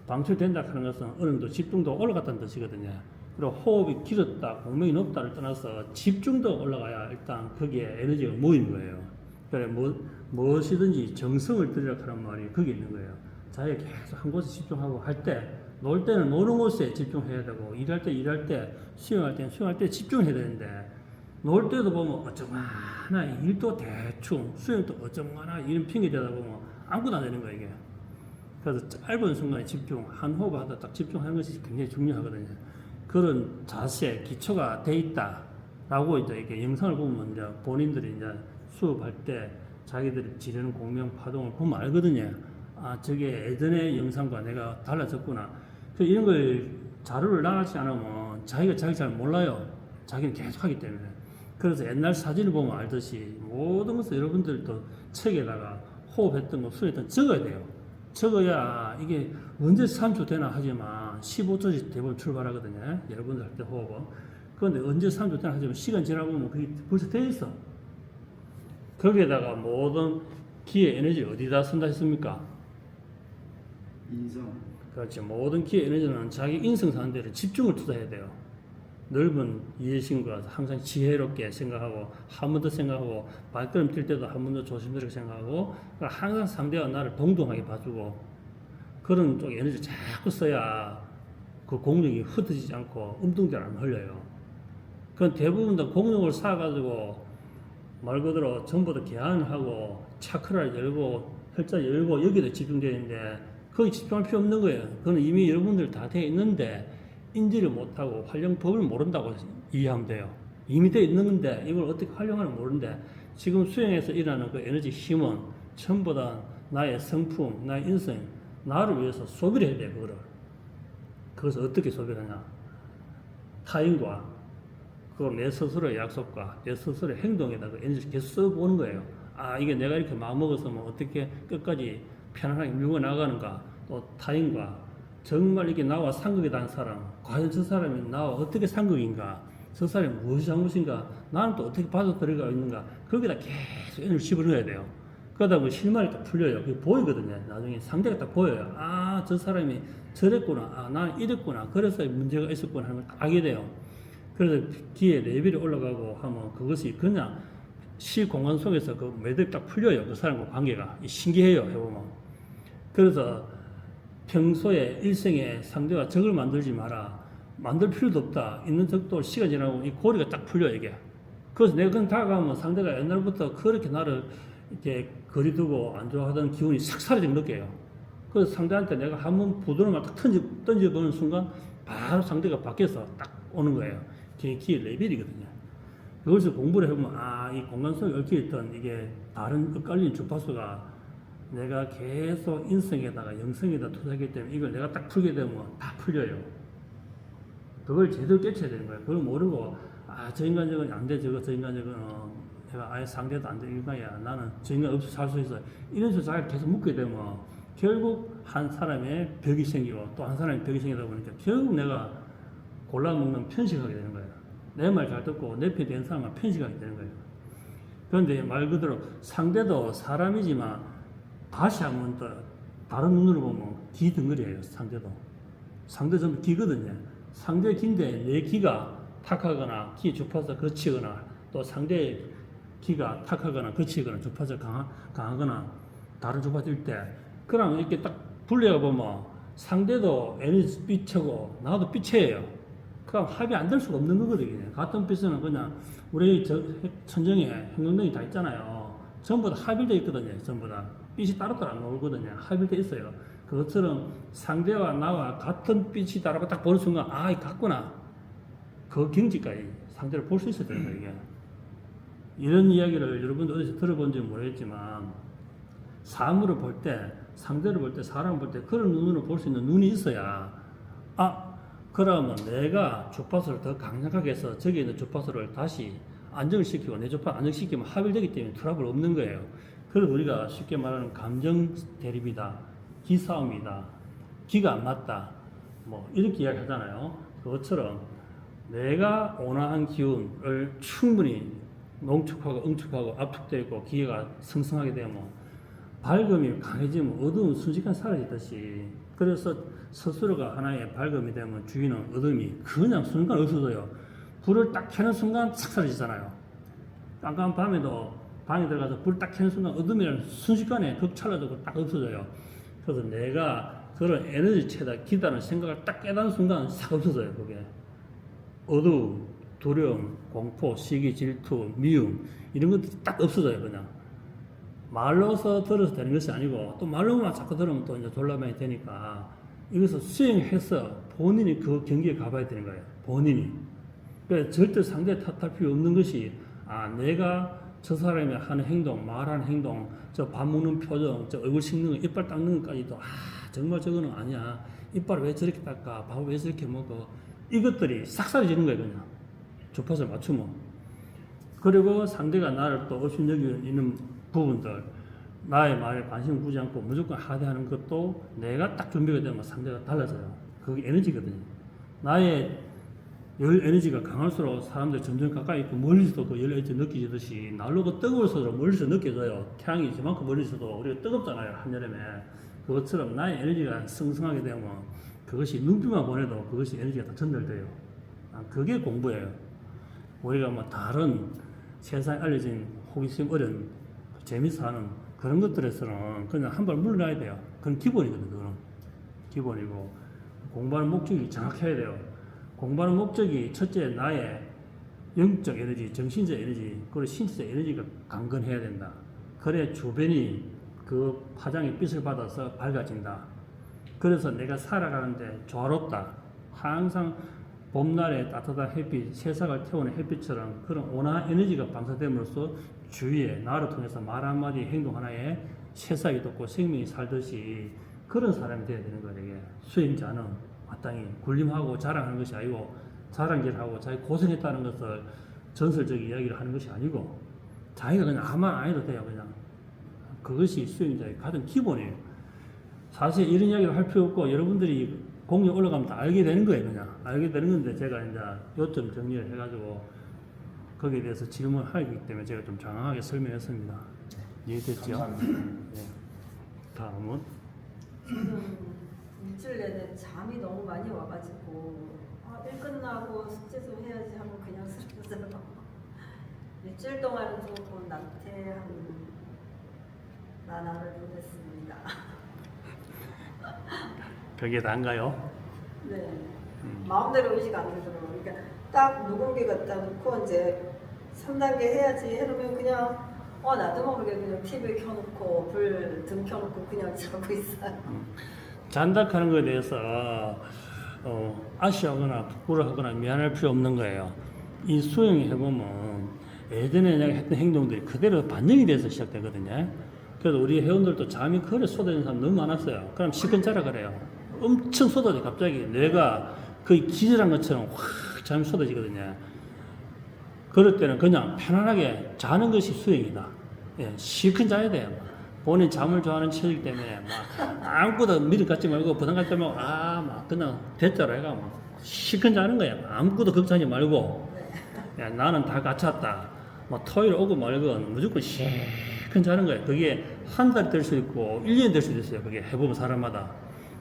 방출된다 하는 것은 어느 정도 집중도가 올라갔다는 뜻이거든요. 그리고 호흡이 길었다, 공명이 높다를 떠나서 집중도 올라가야 일단 거기에 에너지가 모이는 거예요. 그래 무엇이든지 정성을 들이라 하는 말이 거기에 있는 거예요. 자기가 계속 한 곳에 집중하고 할 때, 놀 때는 노는 곳에 집중해야 되고, 일할 때, 수영할 때 집중해야 되는데, 놀 때도 보면 어쩌거나 일도 대충, 수영도 어쩌거나 이런 핑계 대다 보면 아무것도 안 되는 거예요, 이게. 그래서 짧은 순간에 한 호흡 하다 딱 집중하는 것이 굉장히 중요하거든요. 그런 자세, 기초가 돼 있다라고 이제 이렇게 영상을 보면 이제 본인들이 이제 수업할 때 자기들이 지르는 공명 파동을 보면 알거든요. 저게 예전의 영상과 내가 달라졌구나. 이런 걸 자료를 나가지 않으면 자기가 자기 잘 몰라요. 자기는 계속 하기 때문에. 그래서 옛날 사진을 보면 알듯이 모든 것을 여러분들도 책에다가 호흡했던 거, 수행했던 거 적어야 돼요. 적어야 이게 언제 3초 되나 하지만 15초씩 대부분 출발하거든요. 여러분들 할 때 호흡은. 그런데 언제 3초 되나 하지만 시간 지나고 보면 그게 벌써 돼 있어. 거기에다가 모든 기의 에너지를 어디다 쓴다 했습니까? 인성. 그렇죠. 모든 기의 에너지는 자기 인성 사는 데를 집중을 투자해야 돼요. 넓은 이해심과 항상 지혜롭게 생각하고 한 번 더 생각하고 발걸음 뛸 때도 한 번 더 조심스럽게 생각하고 항상 상대가 나를 동동하게 봐주고 그런 쪽에 에너지를 자꾸 써야 그 공력이 흩어지지 않고 움뚱대로 안 흘려요. 그건 대부분 다 공력을 쌓아가지고 말 그대로 전부 다 개안을 하고 차크라를 열고 혈자 열고 여기에 집중되어 있는데 거기 집중할 필요 없는 거예요. 그건 이미 여러분들 다 되어 있는데 인지를 못하고 활용법을 모른다고 이해하면 돼요. 이미 되어 있는 건데 이걸 어떻게 활용하는지 모르는데 지금 수행에서 일어나는 그 에너지 힘은 전부 다 나의 성품, 나의 인생, 나를 위해서 소비를 해야 돼요. 그것을 어떻게 소비를 하냐. 타인과 그걸 내 스스로의 약속과 내 스스로의 행동에다 그 에너지를 계속 써보는 거예요. 이게 내가 이렇게 마음먹었으면 어떻게 끝까지 편안하게 밀고 나가는가. 또 타인과 정말 이게 나와 상극이 단 사람, 과연 저 사람이 나와 어떻게 상극인가, 저 사람이 무엇이 잘못인가, 나는 또 어떻게 받아들여가 있는가, 거기다 계속 에너지를 집어넣어야 돼요. 그러다 보면 실마리 딱 풀려요. 그게 보이거든요. 나중에 상대가 딱 보여요. 저 사람이 저랬구나, 나는 이랬구나, 그래서 문제가 있었구나 하는 걸 알게 돼요. 그래서 기의 레벨이 올라가고 하면 그것이 그냥 시공간 속에서 그 매듭 딱 풀려요. 그 사람과 관계가. 신기해요. 해보면. 그래서 평소에 일생에 상대가 적을 만들지 마라. 만들 필요도 없다. 있는 적도 시간 지나고 이 고리가 딱 풀려 이게. 그래서 내가 그냥 다가가면 상대가 옛날부터 그렇게 나를 이렇게 거리두고 안 좋아하던 기운이 싹 사라지는 느껴요. 그래서 상대한테 내가 한번 부드러운 딱 던져보는 순간 바로 상대가 밖에서 딱 오는 거예요. 그게 기의 레벨이거든요. 그것을 공부를 해보면 이 공간 속에 얽혀있던 이게 다른 엇갈린 주파수가 내가 계속 인성에다가 영성에다 투자하기 때문에 이걸 내가 딱 풀게 되면 다 풀려요. 그걸 제대로 깨쳐야 되는 거예요. 그걸 모르고 저 인간 저건 안 돼, 저 인간 저건 내가 아예 상대도 안 돼, 인간이야. 나는 저 인간 없이 살 수 있어. 이런 식으로 자기를 계속 묶게 되면 결국 한 사람의 벽이 생기고 또 한 사람의 벽이 생기다 보니까 결국 내가 골라먹는 편식하게 되는 거예요. 내 말 잘 듣고 내 편에 대한 사람만 편식하게 되는 거예요. 그런데 말 그대로 상대도 사람이지만 다시 한번 더 다른 눈으로 보면 기 덩어리예요. 상대 전부 기거든요. 상대 기인데 내 기가 탁하거나 기 주파수가 거치거나 또 상대의 기가 탁하거나 거치거나 주파수 강하거나 다른 주파수일 때 그럼 이렇게 딱 분리해 보면 상대도 에너지 삐쳐고 나도 삐쳐예요. 그럼 합이 안 될 수가 없는 거거든요. 같은 빛은 그냥 우리 천정에 형광등이 다 있잖아요. 전부 다 합일돼 있거든요. 전부 다 빛이 따로따로 안 나오거든요. 합일돼 있어요. 그것처럼 상대와 나와 같은 빛이 따라고 딱 보는 순간 아, 이 같구나. 그 경지까지 상대를 볼 수 있어야 되는 거예요. 이게. 이런 이야기를 여러분도 어디서 들어본지 모르겠지만 사물을 볼 때, 상대를 볼 때, 사람을 볼 때 그런 눈으로 볼 수 있는 눈이 있어야 그러면 내가 주파수를 더 강력하게 해서 저기 있는 주파수를 다시 안정을 시키고 내 주파수 안정시키면 합일되기 때문에 트러블 없는 거예요. 그래서 우리가 쉽게 말하는 감정 대립이다, 기싸움이다, 기가 안 맞다, 뭐 이렇게 이야기 하잖아요. 그것처럼 내가 온화한 기운을 충분히 농축하고 응축하고 압축되어 있고 기회가 성성하게 되면 밝음이 강해지면 어두움은 순식간에 사라지듯이 그래서 스스로가 하나의 밝음이 되면 주위는 어둠이 그냥 순간 없어져요. 불을 딱 켜는 순간 싹 사라지잖아요. 깜깜한 밤에도 방에 들어가서 불을 딱 켜는 순간 어둠이라는 순식간에 극찰나지고 딱 없어져요. 그래서 내가 그런 에너지체다 기다는 생각을 딱 깨닫는 순간 싹 없어져요. 그게 어두움, 두려움, 공포, 시기, 질투, 미움 이런 것들이 딱 없어져요. 그냥 말로서 들어서 되는 것이 아니고 또 말로만 자꾸 들으면 또 이제 졸라맨이 되니까 이것을 수행해서 본인이 그 경기에 가봐야 되는 거예요. 본인이. 그러니까 절대 상대 탓할 필요 없는 것이 내가 저 사람이 하는 행동, 말하는 행동, 저 밥 먹는 표정, 저 얼굴 씻는 거, 이빨 닦는 것까지도 정말 저거는 아니야. 이빨을 왜 저렇게 닦아? 밥을 왜 저렇게 먹어? 이것들이 싹 사라지는 거예요. 그냥 주파수를 맞추면. 그리고 상대가 나를 또 없인 여기는 부분들 나의 말에 관심을 두지 않고 무조건 하대하는 것도 내가 딱 준비가 되면 상대가 달라져요. 그게 에너지거든요. 나의 열 에너지가 강할수록 사람들이 점점 가까이 있고 멀리서도 열 에너지 느껴지듯이 난로가 뜨거울수록 멀리서 느껴져요. 태양이 저만큼 멀리서도 우리가 뜨겁잖아요. 한여름에. 그것처럼 나의 에너지가 성성하게 되면 그것이 눈빛만 보내도 그것이 에너지가 다 전달돼요. 그게 공부예요. 우리가 뭐 다른 세상에 알려진 호기심 어린 재미있어 하는 그런 것들에서는 그냥 한 발 물러나야 돼요. 그건 기본이거든요. 그건 기본이고 공부하는 목적이 정확해야 돼요. 공부하는 목적이 첫째 나의 영적 에너지, 정신적 에너지, 그리고 신체적 에너지가 강건해야 된다. 그래 주변이 그 파장의 빛을 받아서 밝아진다. 그래서 내가 살아가는데 조화롭다. 항상 봄날의 따뜻한 햇빛, 세상을 태우는 햇빛처럼 그런 온화한 에너지가 방사됨으로써 주위에 나를 통해서 말 한마디, 행동 하나에 세상이 돋고 생명이 살듯이 그런 사람이 되어야 되는 거예요. 이게 수행자는 마땅히 군림하고 자랑하는 것이 아니고 자랑질하고 자기 고생했다는 것을 전설적인 이야기를 하는 것이 아니고 자기가 그냥 아무 말 안 해도 돼요. 그냥 그것이 수행자의 가장 기본이에요. 사실 이런 이야기를 할 필요 없고 여러분들이 공연 올라가면 다 알게 되는 거예요. 그냥 알게 되는 건데 제가 이제 요점 정리를 해가지고 거기에 대해서 질문하기 때문에 제가 좀 장황하게 설명했습니다. 이해됐죠? 네. 다음은 지금 일주일 내내 잠이 너무 많이 와가지고 일 끝나고 숙제 좀 해야지 하면 그냥 쓰러져요. 일주일 동안은 조금 나태한 나날을 보냈습니다. 그게 다인가요? 네. 마음대로 의식 안 되더라고요. 그러니까 딱 누군가 갖다 놓고 이제 3단계 해야지 해놓으면 그냥 나도 모르게 그냥 TV 켜놓고 불 등 켜놓고 그냥 자고 있어요. 잔다하는 것에 대해서 아쉬워하거나 부끄러워하거나 미안할 필요 없는 거예요. 이 수행해 보면 예전에 내가 했던 행동들이 그대로 반영이 돼서 시작되거든요. 그래서 우리 회원들도 잠이 그래 쏟아지는 사람 너무 많았어요. 그럼 시큰 자라 그래요. 엄청 쏟아져 갑자기 뇌가 거의 기절한 것처럼 확 잠이 쏟아지거든요. 그럴 때는 그냥 편안하게 자는 것이 수행이다. 예, 시큰 자야 돼요. 본인 잠을 좋아하는 체질 때문에 막 아무것도 미리 갖지 말고 부담 갖지 말고 막 그냥 됐자로 해가 막 시큰 자는 거야. 아무것도 걱정하지 말고 야, 나는 다 갖췄다. 뭐 토요일 오고 말건 무조건 시큰 자는 거예요. 그게 한 달 될 수 있고 1년 될 수도 있어요. 그게 해보면 사람마다.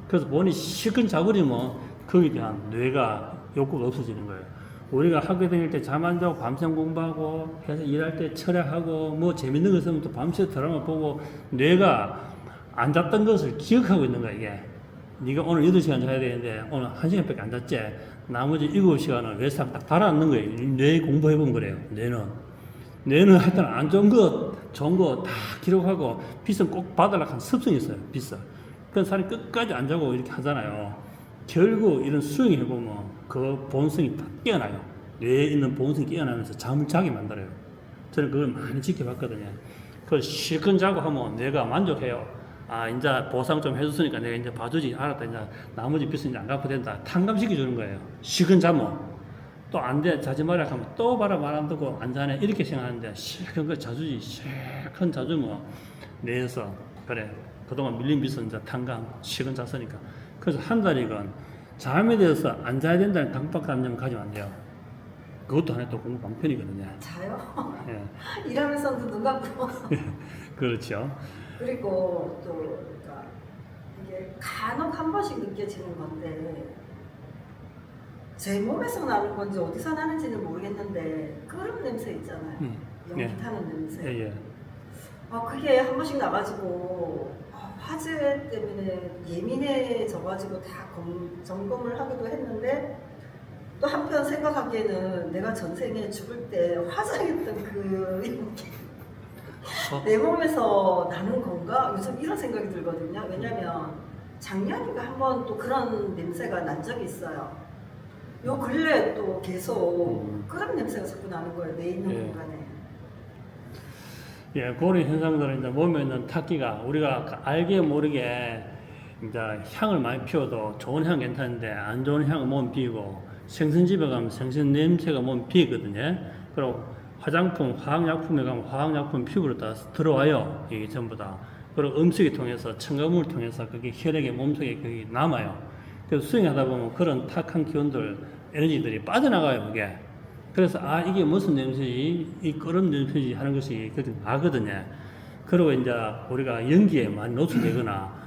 그래서 본인이 시큰 자버리면 거기에 대한 뇌가 욕구가 없어지는 거예요. 우리가 학교 다닐 때 잠 안 자고 밤샘 공부하고 해서 일할 때 철학하고 뭐 재밌는 거 있으면 또 밤새 드라마 보고 뇌가 안 잤던 것을 기억하고 있는 거야 이게. 네가 오늘 8시간 자야 되는데 오늘 1시간밖에 안 잤지. 나머지 7시간은 외상 딱 달아앉는 거예요. 뇌 공부해본 거래요. 뇌는 하여튼 안 좋은 거 좋은 거 다 기록하고 빚은 꼭 받으려고 하는 습성이 있어요. 빚을. 그래서 사람이 끝까지 안 자고 이렇게 하잖아요. 결국 이런 수행을 해보면 그 본성이 다 깨어나요. 뇌에 있는 본성이 깨어나면서 잠을 자게 만들어요. 저는 그걸 많이 지켜봤거든요. 그걸 실컷 자고 하면 뇌가 만족해요. 아, 이제 보상 좀 해줬으니까 내가 이제 봐주지. 알았다. 이제 나머지 빚은 이제 안 갚아도 된다. 탕감시켜주는 거예요. 실컷 자면. 또 안 돼. 자지 말라 하면 또 봐라 말 안 듣고 안 자네. 이렇게 생각하는데 실컷 그 자주지. 실컷 자주면 뇌에서 그래. 그동안 밀린 빚은 이제 탕감. 실컷 잤으니까. 그래서 한 달이건 잠에 대해서 안 자야 된다는 강박관념을 가지면 안 돼요. 그것도 하나의 또 공부 방편이거든요. 자요? 예. 일하면서도 눈 감고. 그렇죠. 그리고 또 그러니까 이게 간혹 한 번씩 느껴지는 건데 제 몸에서 나는 건지 어디서 나는지는 모르겠는데 끓음 냄새 있잖아요. 연기 예. 타는 냄새. 예, 예. 그게 한 번씩 나가지고 화재 때문에 예민해져가지고 다 점검을 하기도 했는데 또 한편 생각하기에는 내가 전생에 죽을 때 화장했던 그 연기 내 몸에서 나는 건가? 요즘 이런 생각이 들거든요. 왜냐면 작년인가 한번 또 그런 냄새가 난 적이 있어요. 요 근래 또 계속 그런 냄새가 자꾸 나는 거예요. 내 있는 예. 공간에. 예, 그런 현상들은 이제 몸에 있는 타기가 우리가 알게 모르게 이제 향을 많이 피워도 좋은 향 괜찮은데 안 좋은 향은 몸 비고 생선집에 가면 생선 냄새가 몸 비거든요. 그리고 화장품, 화학약품에 가면 화학약품 피부로 다 들어와요. 이게 전부 다. 그리고 음식을 통해서 첨가물을 통해서 그게 혈액에 몸속에 그게 남아요. 그래서 수행하다 보면 그런 탁한 기운들, 에너지들이 빠져나가요, 그게. 그래서 이게 무슨 냄새지, 이 끓은 냄새지 하는 것이 아거든요. 그리고 이제 우리가 연기에 많이 노출되거나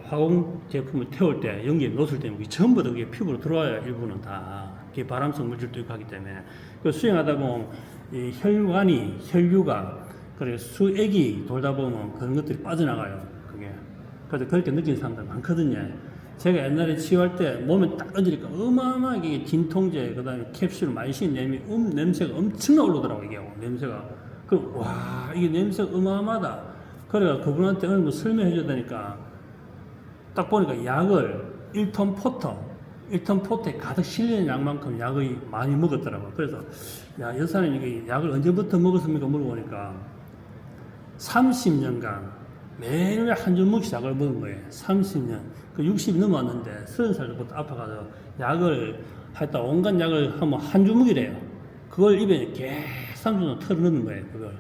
화공 제품을 태울 때 연기에 노출되면 전부 다 그게 피부로 들어와요. 일부는 다. 그게 바람성 물질도 있고 하기 때문에. 그 수행하다 보면 이 혈관이, 혈류가, 그리고 수액이 돌다 보면 그런 것들이 빠져나가요. 그게. 그래서 그렇게 느끼는 사람들 많거든요. 제가 옛날에 치유할 때 몸에 딱 얹으니까 어마어마하게 진통제, 그 다음에 캡슐, 마이신 냄새가 엄청나게 올라오더라고요, 이게. 냄새가. 와, 이게 냄새가 어마어마하다. 그래가 그분한테 어느 거 설명해 줘야 되니까 딱 보니까 약을 1톤 포트에 가득 실리는 약만큼 약을 많이 먹었더라고요. 그래서, 야, 여사님 이게 약을 언제부터 먹었습니까? 물어보니까 30년간 매일 한 주먹씩 약을 먹은 거예요. 30년. 그 60이 넘어왔는데 30살 때부터 아파가지고 약을 했다 온갖 약을 하면 한 주먹이래요. 그걸 입에 계속 30년 털어넣는 거예요. 그걸.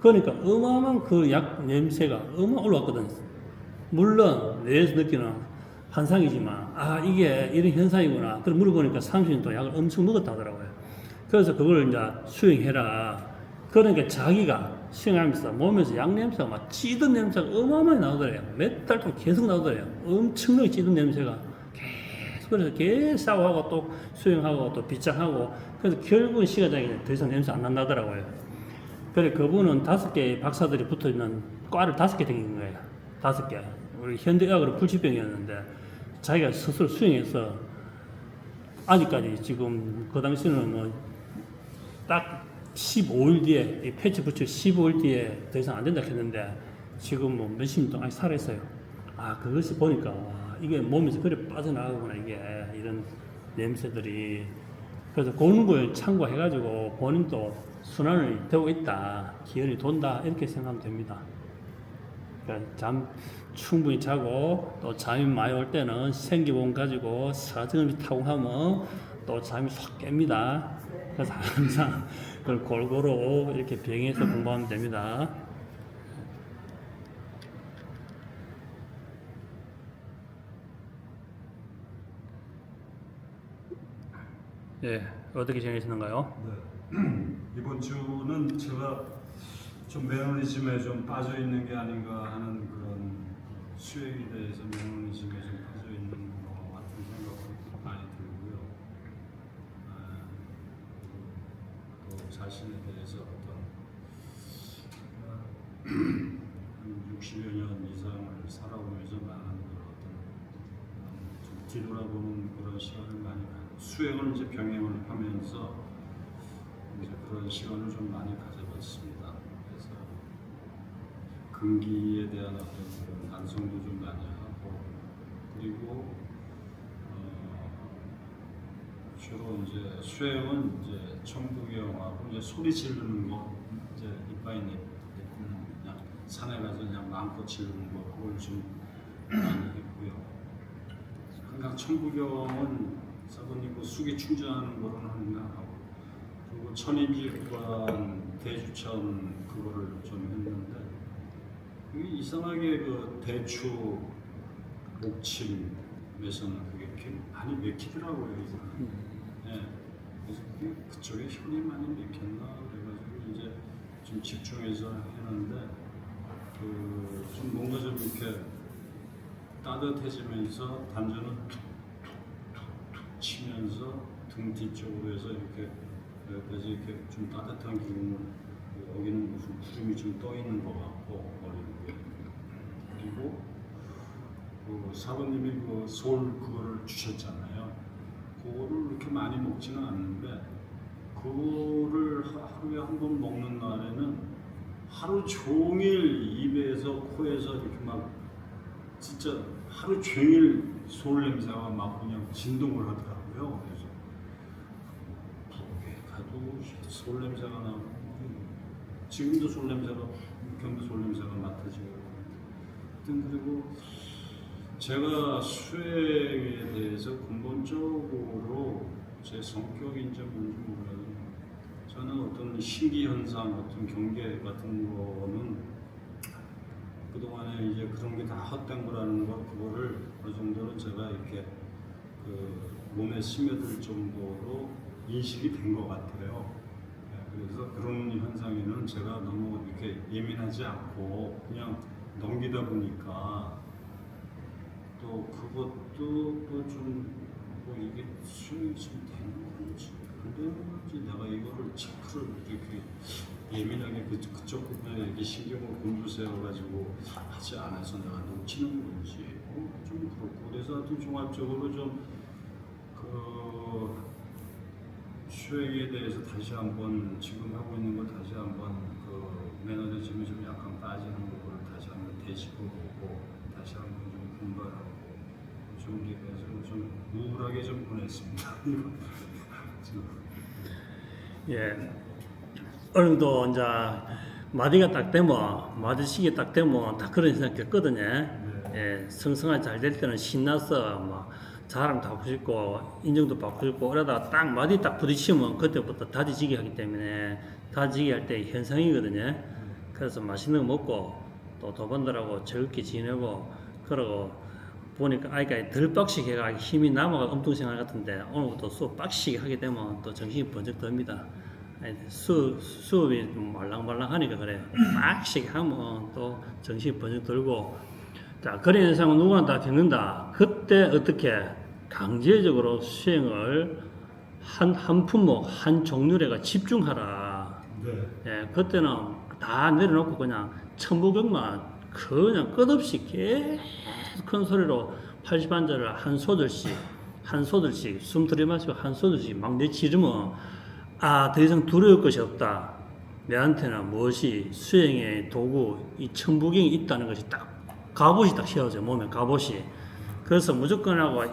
그러니까 어마어마한 그 약 냄새가 올라왔거든. 물론 뇌에서 느끼는 환상이지만 이게 이런 현상이구나. 그걸 물어보니까 30년 동안 약을 엄청 먹었다 하더라고요. 그래서 그걸 이제 수행해라. 그러니까 자기가 수행하면서 몸에서 약 냄새가 막 찌든 냄새가 어마어마하게 나오더래요. 몇 달 동안 계속 나오더래요. 엄청나게 찌든 냄새가 계속. 그래서 계속 싸워하고 또 수행하고 또 빗장하고 그래서 결국은 시가장에 더 이상 냄새 안 난다더라고요. 그래 그분은 5개 박사들이 붙어있는 과를 5개 다닌 거예요. 5개. 우리 현대의학으로 불치병이었는데 자기가 스스로 수행해서 아직까지 지금 그 당시는 딱 15일 뒤에 이 패치 붙여 15일 뒤에 더 이상 안 된다 했는데 지금 뭐 몇십 년 동안 살아있어요. 그것이 보니까 이게 몸에서 그래 빠져나가구나 이게 이런 냄새들이. 그래서 그런 걸 참고해가지고 본인도 순환이 되고 있다, 기운이 돈다 이렇게 생각하면 됩니다. 그러니까 잠 충분히 자고 또 잠이 많이 올 때는 생기봉 가지고 사정을 타고 하면 또 잠이 확 깹니다. 그래서 항상 그걸 골고루 이렇게 병행해서 공부하면 됩니다. 예, 어떻게 정하시는가요? 네. 이번 주는 제가 좀 매너리즘에 좀 빠져 있는 게 아닌가 하는 그런 수행에 대해서 매너리즘에 좀 빠져 있는 것 같은 생각이 많이 들고요. 자신에 대해서 어떤 60여 년 이상을 살아오면서 많은 좀 뒤돌아보는 그런 시간을 많이 수행을 이제 병행을 하면서 이제 그런 시간을 좀 많이 가져봤습니다. 그래서 근기에 대한 어떤 그런 반성도 좀 많이 하고 그리고 주로 이제 수행은 이제 청부경하고 이제 소리 지르는 거 이제 이빨이 그냥 산에 가서 그냥 마음껏 지르는 거 그걸 좀 많이 했고요. 항상 청부경은 사부님 그 수기 충전하는 거로는 항상 하고 그리고 천인지구간 대주천 그거를 좀 했는데 그게 이상하게 그 대추 목침에서는 그게 이렇게 많이 맥히더라고요. 네. 그래서 그쪽에 힘이 많이 맥혔나 그래가지고 이제 좀 집중해서 했는데 좀 뭔가 좀 이렇게 따뜻해지면서 단전을 툭툭툭툭 치면서 등 뒤쪽으로 해서 이렇게 여기까지 이렇게 좀 따뜻한 기운을 여기는 무슨 구름이 좀 떠 있는 것 같고 머리 위에 그리고 사부님이 그 솔 그거를 주셨잖아요. 그거를 이렇게 많이 먹지는 않는데 그거를 하루에 한 번 먹는 날에는 하루 종일 입에서 코에서 이렇게 막 진짜 하루 종일 솔 냄새가 막 그냥 진동을 하더라고요. 그래서 부엌에 가도 솔 냄새가 나고 지금도 솔 냄새가 경도 솔 냄새가 맡아지고 그리고 제가 수행에 대해서 근본적으로 제 성격인지 뭔지 몰라도 저는 어떤 신기현상, 어떤 경계 같은 거는 그동안에 이제 그런 게 다 헛된 거라는 거 그거를 어느 정도는 제가 이렇게 그 몸에 스며들 정도로 인식이 된 것 같아요. 그래서 그런 현상에는 제가 너무 이렇게 예민하지 않고 그냥 넘기다 보니까 또 그것도 또 좀 뭐 이게 수행이 좀 되는 건지 안 되는 건지 내가 이거를 체크를 이렇게 예민하게 그쪽 부분에 이렇게 신경을 곤두세워가지고 하지 않아서 내가 놓치는 건지 좀 그렇고 그래서 하여튼 종합적으로 좀 그 수행에 대해서 다시 한번 지금 하고 있는 걸 다시 한번 그 매너리즘이 좀 약간 빠지는 부분을 다시 한번 되짚어보고 다시 한번 좀 분발하고 좀 이래서 좀 우울하게 좀 보냈습니다. 예. 어느 정도 이제 마디가 딱 되면 마디식이 딱 되면 다 그런 생각했거든요. 예, 성성화 잘 될 때는 신나서 막 자랑 다 받고 싶고 인정도 받고 싶고 그러다가 딱 마디 딱 부딪히면 그때부터 다지지기 하기 때문에 다지기 할 때 현상이거든요. 그래서 맛있는 거 먹고 또 도반들하고 즐겁게 지내고 그러고 보니까 아이가 덜 빡시게 해가 힘이 남아가 엄동생활 같은데 오늘부터 수업 빡시게 하게 되면 또 정신이 번쩍 듭니다. 수업이 말랑말랑하니까 그래. 빡시게 하면 또 정신이 번쩍 들고 자 그런 현상은 누구나 다 겪는다. 그때 어떻게 강제적으로 수행을 한 품목 한 종류에가 집중하라. 네. 예, 그때는 다 내려놓고 그냥 천부경만 그냥 끝없이 계속 큰 소리로 80반절을 한 소절씩 숨 들이마시고 한 소절씩 막 내치르면 더 이상 두려울 것이 없다. 내한테는 무엇이 수행의 도구 이 천부경이 있다는 것이 딱 갑옷이 딱 씌워져 몸에 갑옷이. 그래서 무조건 하고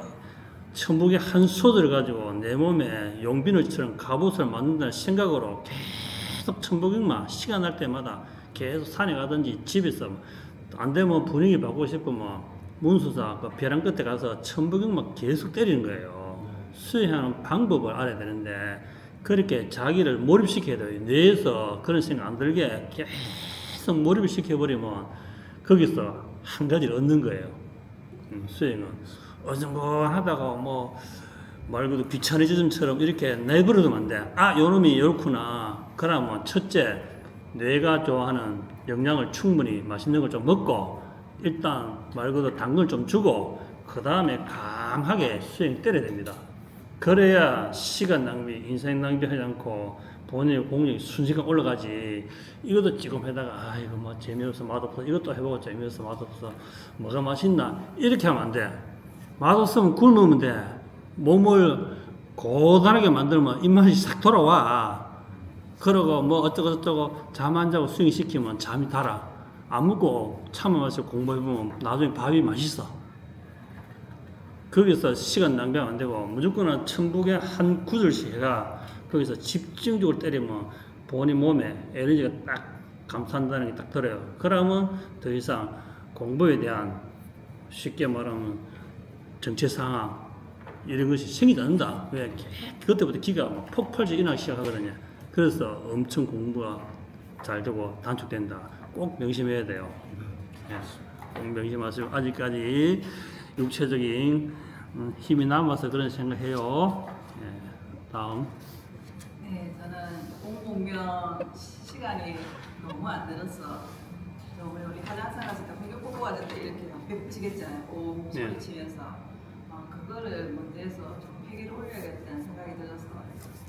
천부경 한 소절 가지고 내 몸에 용비늘처럼 갑옷을 만든다는 생각으로 계속 천부경만 시간 날 때마다 계속 산에 가든지 집에서 안 되면 분위기 바꾸고 싶으면 문수사 그 벼랑 끝에 가서 천부경만 계속 때리는 거예요. 수행하는 방법을 알아야 되는데 그렇게 자기를 몰입시켜야 돼요. 뇌에서 그런 생각 안 들게 계속 몰입을 시켜버리면 거기서 한 가지를 얻는 거예요. 수행은 어정쩡하다가 뭐 말 그대로 귀차니즘처럼 이렇게 내버려두면 안 돼. 요놈이 이렇구나. 그러면 첫째 뇌가 좋아하는 영양을 충분히 맛있는 걸 좀 먹고 일단 말 그대로 단 걸 좀 주고 그 다음에 감하게 수행 때려야 됩니다. 그래야 시간 낭비, 인생 낭비하지 않고 본인의 공력이 순식간 올라가지. 이것도 지금 해다가 아 이거 뭐 재미없어 맛없어 이것도 해보고 재미없어 맛없어 뭐가 맛있나 이렇게 하면 안 돼. 맛없으면 굶으면 돼. 몸을 고단하게 만들면 입맛이 싹 돌아와. 그러고 뭐 어쩌고 잠 안 자고 스윙 시키면 잠이 달아. 안 먹고 참아서 공부해보면 나중에 밥이 맛있어. 거기서 시간 낭비하면 안 되고 무조건 천북에 한 구절씩 해가 거기서 집중적으로 때리면 본인 몸에 에너지가 딱 감산다는 게 딱 들어요. 그러면 더 이상 공부에 대한 쉽게 말하면 정체 상황 이런 것이 생기지 않는다. 왜? 그때부터 기가 막 폭발적으로 일어나기 시작하거든요. 그래서 엄청 공부가 잘 되고 단축된다. 꼭 명심해야 돼요. 예, 꼭 명심하시고 아직까지 육체적인 힘이 남아서 그런 생각해요. 예, 다음. 네, 저는 공공면 시간이 너무 안 들어서 너무 우리 화장실 갔을 때 공격 보고 왔을 때 이렇게 막 벽지겠잖아요. 오 네. 소리치면서 그거를 먼저해서 좀 폐기를 올려야겠다는 생각이 들어서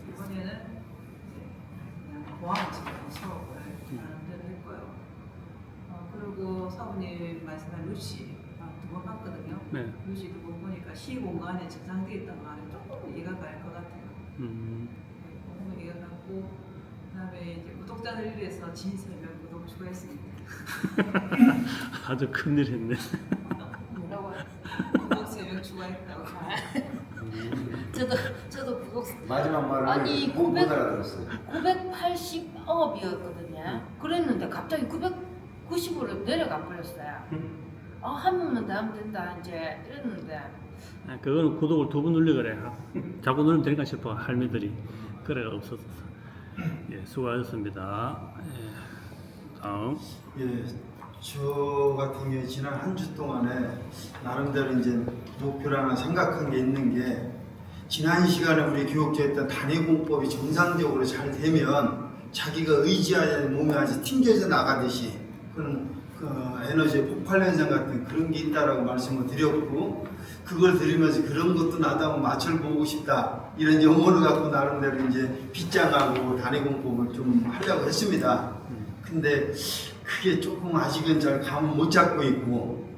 이번에는 이제 그냥 보안식으로 수업을 나름대로 했고요. 그리고 사부님 말씀한 루시 두 번 봤거든요. 네. 루시 두 번 보니까 시 공간에 저장되어 있던 말이 조금 이해가 갈 것 같아요. 조금 이해가 갔고 그다음에 이제 구독자들 위해서 진세명 구독 추가했습니다. 아주 큰일 했네. 뭐라고 구독 3명 추가했다고. 저도 구독 마지막 말을 아니, 못 900 알아들었어요. 980억이었거든요. 그랬는데 갑자기 990으로 내려가 버렸어요. 한 번만 더 하면 된다 이제 이랬는데 아, 그거는 구독을 2번 눌려 그래. 자꾸 누르면 되니까 싶어 할매들이. 그래가 없었어. 예, 수고하셨습니다. 예, 다음. 예, 저 같은 경우에 지난 한 주 동안에 나름대로 이제 목표를 하나 생각한 게 있는 게 지난 시간에 우리 교육자했던 단위공법이 정상적으로 잘 되면 자기가 의지하는 몸이 아주 튕겨져 나가듯이 그런 그 에너지 폭발 현상 같은 그런 게 있다라고 말씀을 드렸고 그걸 들으면서 그런 것도 나도 한번 맛을 보고 싶다 이런 염원을 갖고 나름대로 이제 빗장하고 단위공법을 좀 하려고 했습니다. 근데 그게 조금 아직은 잘 감을 못 잡고 있고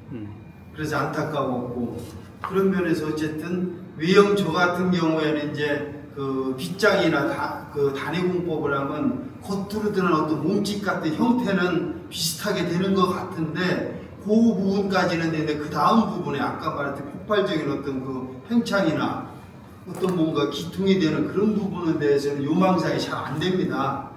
그래서 안타까웠고 그런 면에서 어쨌든 외형 저 같은 경우에는 이제 그 빗장이나 그 단위공법을 하면 겉으로 드는 어떤 몸짓 같은 형태는 비슷하게 되는 것 같은데 그 부분까지는 되는데 그 다음 부분에 아까 말했던 폭발적인 어떤 그 팽창이나 어떤 뭔가 기통이 되는 그런 부분에 대해서는 요망상이 잘 안 됩니다.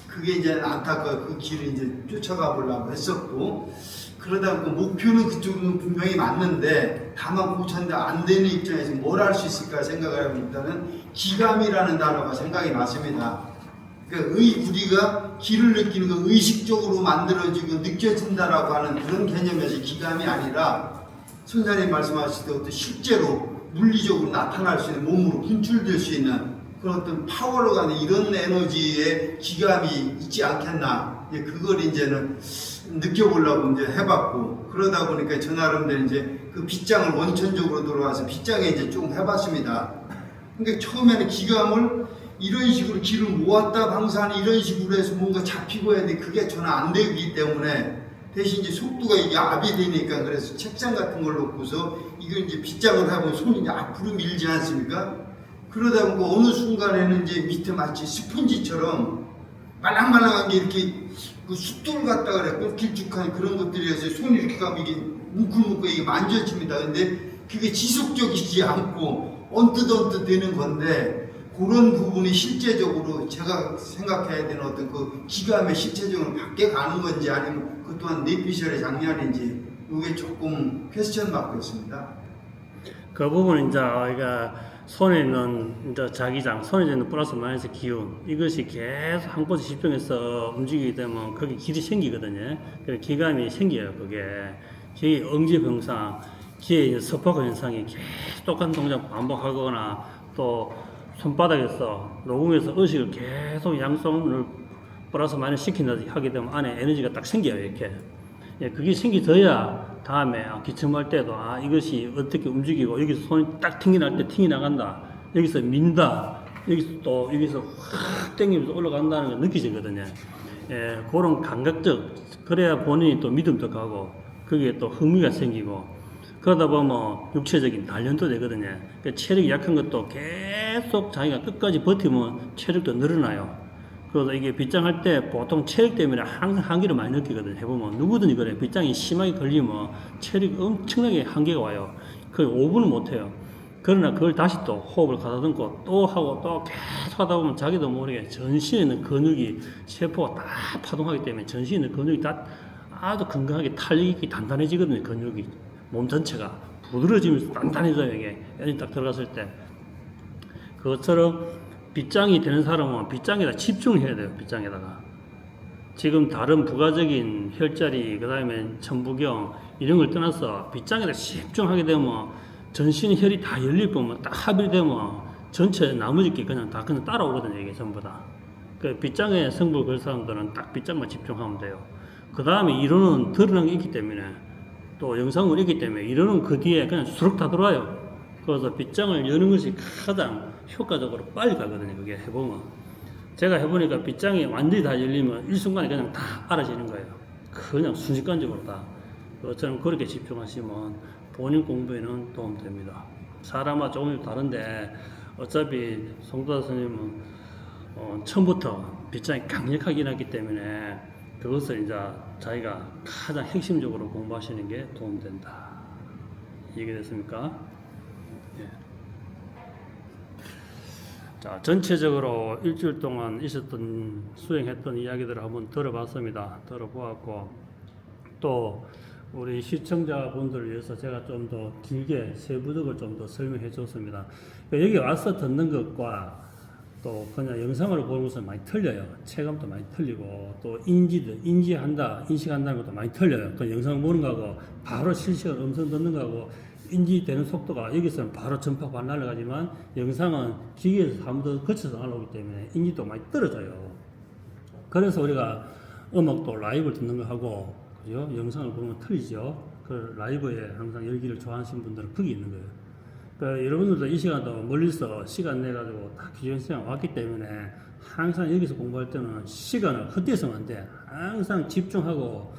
그게 이제 안타까워 그 길을 이제 쫓아가 보려고 했었고 그러다 보니까 목표는 그쪽은 분명히 맞는데 다만 고쳤는데 안 되는 입장에서 뭘 할 수 있을까 생각을 하면 일단은 기감이라는 단어가 생각이 났습니다. 그러니까 우리가 기를 느끼는 건 의식적으로 만들어지고 느껴진다라고 하는 그런 개념에서 기감이 아니라 선생님 말씀하실 때 어떤 실제로 물리적으로 나타날 수 있는 몸으로 분출될 수 있는 그런 어떤 파워로 가는 이런 에너지의 기감이 있지 않겠나. 그걸 이제는 느껴보려고 이제 해봤고, 그러다 보니까 저 나름대로 이제 그 빗장을 원천적으로 돌아와서 빗장에 이제 조금 해봤습니다. 그러니까 처음에는 기감을 이런 식으로 기를 모았다 방사하는 이런 식으로 해서 뭔가 잡히고 해야 돼. 그게 저는 안 되기 때문에 대신 이제 속도가 이게 압이 되니까 그래서 책상 같은 걸 놓고서 이걸 이제 빗장을 하고 손이 이제 앞으로 밀지 않습니까? 그러다 보니까 어느 순간에는 이제 밑에 마치 스펀지처럼 말랑말랑한 게 이렇게 그 숫돌 같다 그래. 길쭉한 그런 것들이어서 손이 이렇게 가면 이게 뭉클뭉클 이게 만져집니다. 근데 그게 지속적이지 않고 언뜻 되는 건데 그런 부분이 실제적으로 제가 생각해야 되는 어떤 그 기감의 실체적으로 밖에 가는 건지 아니면 그 또한 뇌피셜의 장난인지 이게 조금 퀘스천 받고 있습니다. 그 부분은 이제 손에 있는 이제 자기장, 손에 있는 플러스 마이너스 기운 이것이 계속 한 곳에 집중해서 움직이게 되면 거기 길이 생기거든요. 그래서 기감이 생겨요. 그게 응집 현상, 기의 서파구 현상이 계속 똑같은 동작 반복하거나 또 손바닥에서 녹음해서 의식을 계속 양손을 플러스 마이너스 시킨다 하게 되면 안에 에너지가 딱 생겨요. 이렇게. 예, 그게 생기져야 다음에 기침할 때도 이것이 어떻게 움직이고 여기서 손이 딱 튕이 날 때 튕이 나간다. 여기서 민다. 여기서 확 땡기면서 올라간다는 걸 느끼시거든요. 예, 그런 감각적, 그래야 본인이 또 믿음도 가고, 거기에 또 흥미가 생기고, 그러다 보면 육체적인 단련도 되거든요. 그러니까 체력이 약한 것도 계속 자기가 끝까지 버티면 체력도 늘어나요. 그래서 이게 빗장할 때 보통 체력 때문에 항상 한계를 많이 느끼거든요. 해보면 누구든지 그래. 빗장이 심하게 걸리면 체력이 엄청나게 한계가 와요. 거의 5분을 못해요. 그러나 그걸 다시 또 호흡을 가다듬고 또 하고 또 계속 하다 보면 자기도 모르게 전신에 있는 근육이 세포가 다 파동하기 때문에 전신에 있는 근육이 다 아주 건강하게 탄력 있게 단단해지거든요. 근육이 몸 전체가 부드러워지면서 단단해져요. 이게 연이 딱 들어갔을 때 그것처럼 빗장이 되는 사람은 빗장에다 집중해야 돼요. 빗장에다가 지금 다른 부가적인 혈자리 그 다음에 천부경 이런 걸 떠나서 빗장에다 집중하게 되면 전신 혈이 다 열릴 거면 딱 합이 되면 전체 나머지 게 그냥 다 그냥 따라오거든요. 이게 전부 다. 그 빗장에 승부를 걸 사람들은 딱 빗장만 집중하면 돼요. 그 다음에 이론은 드러난 게 있기 때문에 또 영상은 있기 때문에 이론은 그 뒤에 그냥 수록 다 들어와요. 그래서 빗장을 여는 것이 가장 효과적으로 빨리 가거든요. 그게 해보면. 제가 해보니까 빗장이 완전히 다 열리면 일순간에 그냥 다 알아지는 거예요. 그냥 순식간적으로 다. 저처럼 그렇게 집중하시면 본인 공부에는 도움됩니다. 사람과 조금 다른데 어차피 송도사 선생님은 처음부터 빗장이 강력하게 일어났기 때문에 그것을 이제 자기가 가장 핵심적으로 공부하시는 게 도움된다. 이해됐습니까? 예. 자, 전체적으로 일주일 동안 있었던 수행했던 이야기들을 한번 들어봤습니다. 들어보았고 또 우리 시청자분들을 위해서 제가 좀 더 길게 세부적으로 좀 더 설명해 줬습니다. 여기 와서 듣는 것과 또 그냥 영상으로 보는 것은 많이 틀려요. 체감도 많이 틀리고 또 인식한다는 것도 많이 틀려요. 또 영상 보는 거하고 바로 실시간 음성 듣는 거하고 인지되는 속도가 여기서는 바로 전파가 날아가지만 영상은 기계에서 한 번 더 거쳐서 날아오기 때문에 인지도 많이 떨어져요. 그래서 우리가 음악도 라이브를 듣는 거 하고 그죠? 영상을 보면 틀리죠. 그 라이브에 항상 열기를 좋아하시는 분들은 거기 있는 거예요. 그러니까 여러분들도 이 시간도 멀리서 시간 내가지고 다 기존 시간 왔기 때문에 항상 여기서 공부할 때는 시간을 헛되서는 안 돼. 항상 집중하고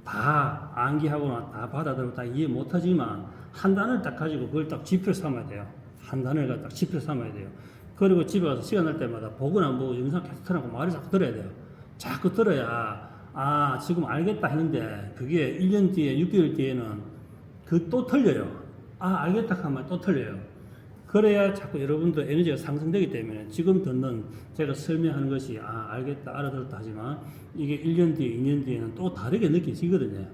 다 암기하거나 다 받아들고 다 이해 못하지만 한 단어를 딱 가지고 그걸 딱 지표를 삼아야 돼요. 한 단어를 딱 지표를 삼아야 돼요. 그리고 집에 가서 시간 날 때마다 보거나 안 보고 영상 계속 틀어놓고 말을 자꾸 들어야 돼요. 자꾸 들어야 아 지금 알겠다 했는데 그게 1년 뒤에 6개월 뒤에는 그 또 틀려요. 아 알겠다 하면 또 틀려요. 그래야 자꾸 여러분들 에너지가 상승되기 때문에 지금 듣는 제가 설명하는 것이 아 알겠다 알아들었다 하지만 이게 1년 뒤에 2년 뒤에는 또 다르게 느껴지거든요.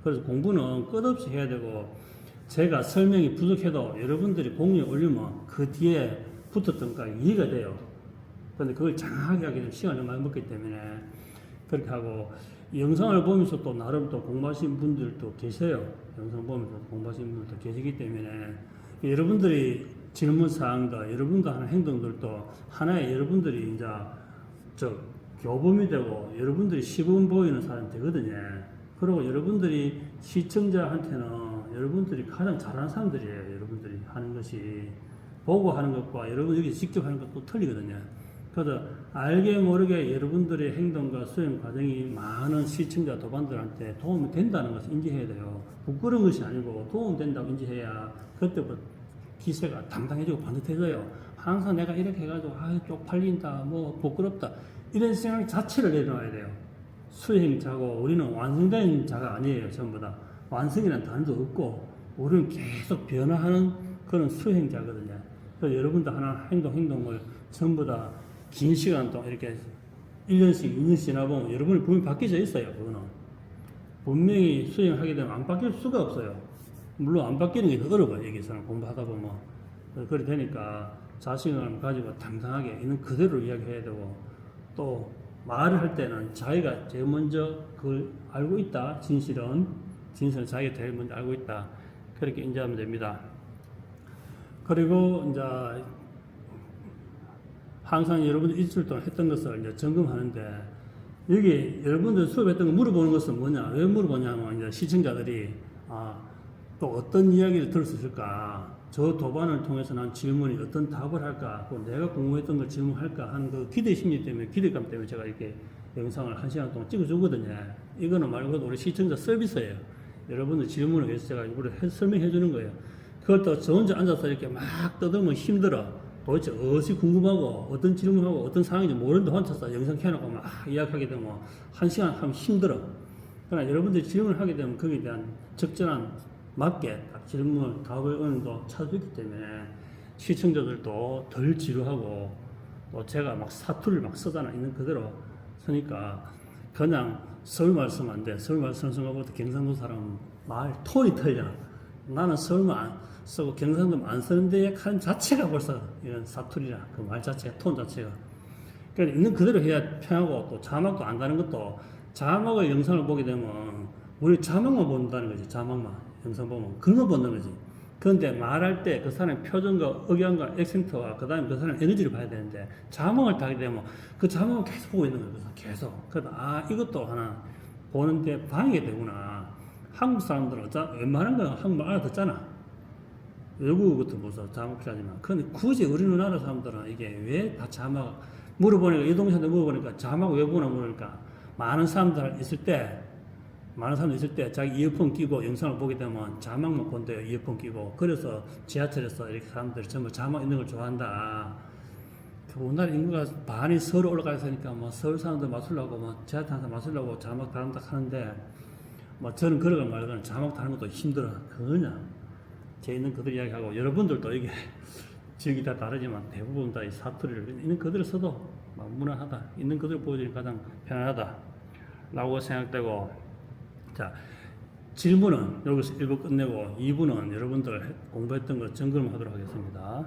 그래서 공부는 끝없이 해야 되고 제가 설명이 부족해도 여러분들이 공유에 올리면 그 뒤에 붙었던 거 이해가 돼요. 그런데 그걸 장하게 하게 되면 시간을 많이 먹기 때문에 그렇게 하고 영상을 보면서 또 나름 또 공부하신 분들도 계세요. 영상 보면서 공부하신 분들도 계시기 때문에 여러분들이 질문 사항과 여러분도 하는 행동들도 하나의 여러분들이 이제 교범이 되고 여러분들이 시범 보이는 사람이 되거든요. 그리고 여러분들이 시청자한테는 여러분들이 가장 잘하는 사람들이에요. 여러분들이 하는 것이 보고 하는 것과 여러분 여기 직접 하는 것도 틀리거든요. 그래서 알게 모르게 여러분들의 행동과 수행 과정이 많은 시청자 도반들한테 도움이 된다는 것을 인지해야 돼요. 부끄러운 것이 아니고 도움된다고 인지해야 그때부터 기세가 당당해지고 반듯해져요. 항상 내가 이렇게 해가지고 쪽팔린다 뭐 부끄럽다 이런 생각 자체를 내려놔야 돼요. 수행자고 우리는 완성된 자가 아니에요. 전부 다 완성이라는 단어도 없고 우리는 계속 변화하는 그런 수행자거든요. 그래서 여러분도 하나 행동을 전부 다 긴 시간 동안 이렇게 1년씩 2년씩 지나보면 여러분이 분명히 바뀌어져 있어요. 그거는 분명히 수행하게 되면 안 바뀔 수가 없어요. 물론 안 바뀌는 게 더 어려워요. 여기서는 공부하다 보면 그래 되니까 자신감을 가지고 당당하게 있는 그대로 이야기해야 되고 또 말을 할 때는 자기가 제일 먼저 그걸 알고 있다. 진실은 자기가 제일 먼저 알고 있다. 그렇게 인지하면 됩니다. 그리고 이제 항상 여러분들 일주일 동안 했던 것을 이제 점검하는데 여기 여러분들 수업했던 거 물어보는 것은 뭐냐? 왜 물어보냐면 이제 시청자들이 또 어떤 이야기를 들을 수 있을까? 저 도반을 통해서 난 질문이 어떤 답을 할까, 내가 공부했던 걸 질문할까 하는 그 기대 심리 때문에, 기대감 때문에 제가 이렇게 영상을 1시간 동안 찍어주거든요. 이거는 말 그대로 우리 시청자 서비스예요. 여러분들 질문을 위해서 제가 이거를 설명해 주는 거예요. 그걸 또 저 혼자 앉아서 이렇게 막 떠들면 힘들어. 도대체 어디 궁금하고 어떤 질문하고 어떤 상황인지 모르는데 혼자서 영상 켜놓고 막 이야기하게 되면 1시간 하면 힘들어. 그러나 여러분들이 질문을 하게 되면 거기에 대한 적절한 맞게 딱 질문, 답을 어느 정도 찾아주기 때문에 시청자들도 덜 지루하고 또 제가 막 사투리를 막 쓰잖아. 있는 그대로 쓰니까 그냥 서울말 쓰면 안 돼. 서울말 쓰는 순간부터 경상도 사람 말 톤이 틀려. 나는 서울말 안 쓰고 경상도 안 쓰는데 하는 자체가 벌써 이런 사투리라 그 말 자체가 톤 자체가 그러니까 있는 그대로 해야 편하고 또 자막도 안 가는 것도 자막을 영상을 보게 되면 우리 자막만 본다는 거지. 자막만 영상 보면 그거 보는 거지. 그런데 말할 때 그 사람의 표정과 억양과 액센트와 그 다음에 그 사람의 에너지를 봐야 되는데 자막을 타게 되면 그 자막을 계속 보고 있는 거예요. 계속. 그래서 이것도 하나 보는데 방해가 되구나. 한국 사람들은 웬만한 건 한국말 알아듣잖아. 외국어 같은 거서 자막 필요하지만 근데 굳이 우리나라 사람들은 이게 왜 다 자막 물어보니까 이 동생한테 물어보니까 자막 왜 보나 물으니까 많은 사람들 있을 때 자기 이어폰 끼고 영상을 보게 되면 자막만 본대요. 이어폰 끼고. 그래서 지하철에서 이렇게 사람들이 전부 자막 있는 걸 좋아한다. 우리나라 인구가 반이 서울 올라가 있으니까 뭐 서울 사람들 맞추려고 뭐 지하철 사람 맞추려고 자막 다른다 하는데 뭐 저는 그런 걸 말고는 자막 다는 것도 힘들어. 그냥 제 있는 그들 이야기하고 여러분들도 이게 지역이 다 다르지만 대부분 다 이 사투리를 있는 그대로 써도 무난하다. 있는 그대로 보여주니 가장 편안하다. 라고 생각되고 자 질문은 여기서 1부 끝내고 2부는 여러분들 공부했던 걸 점검하도록 하겠습니다.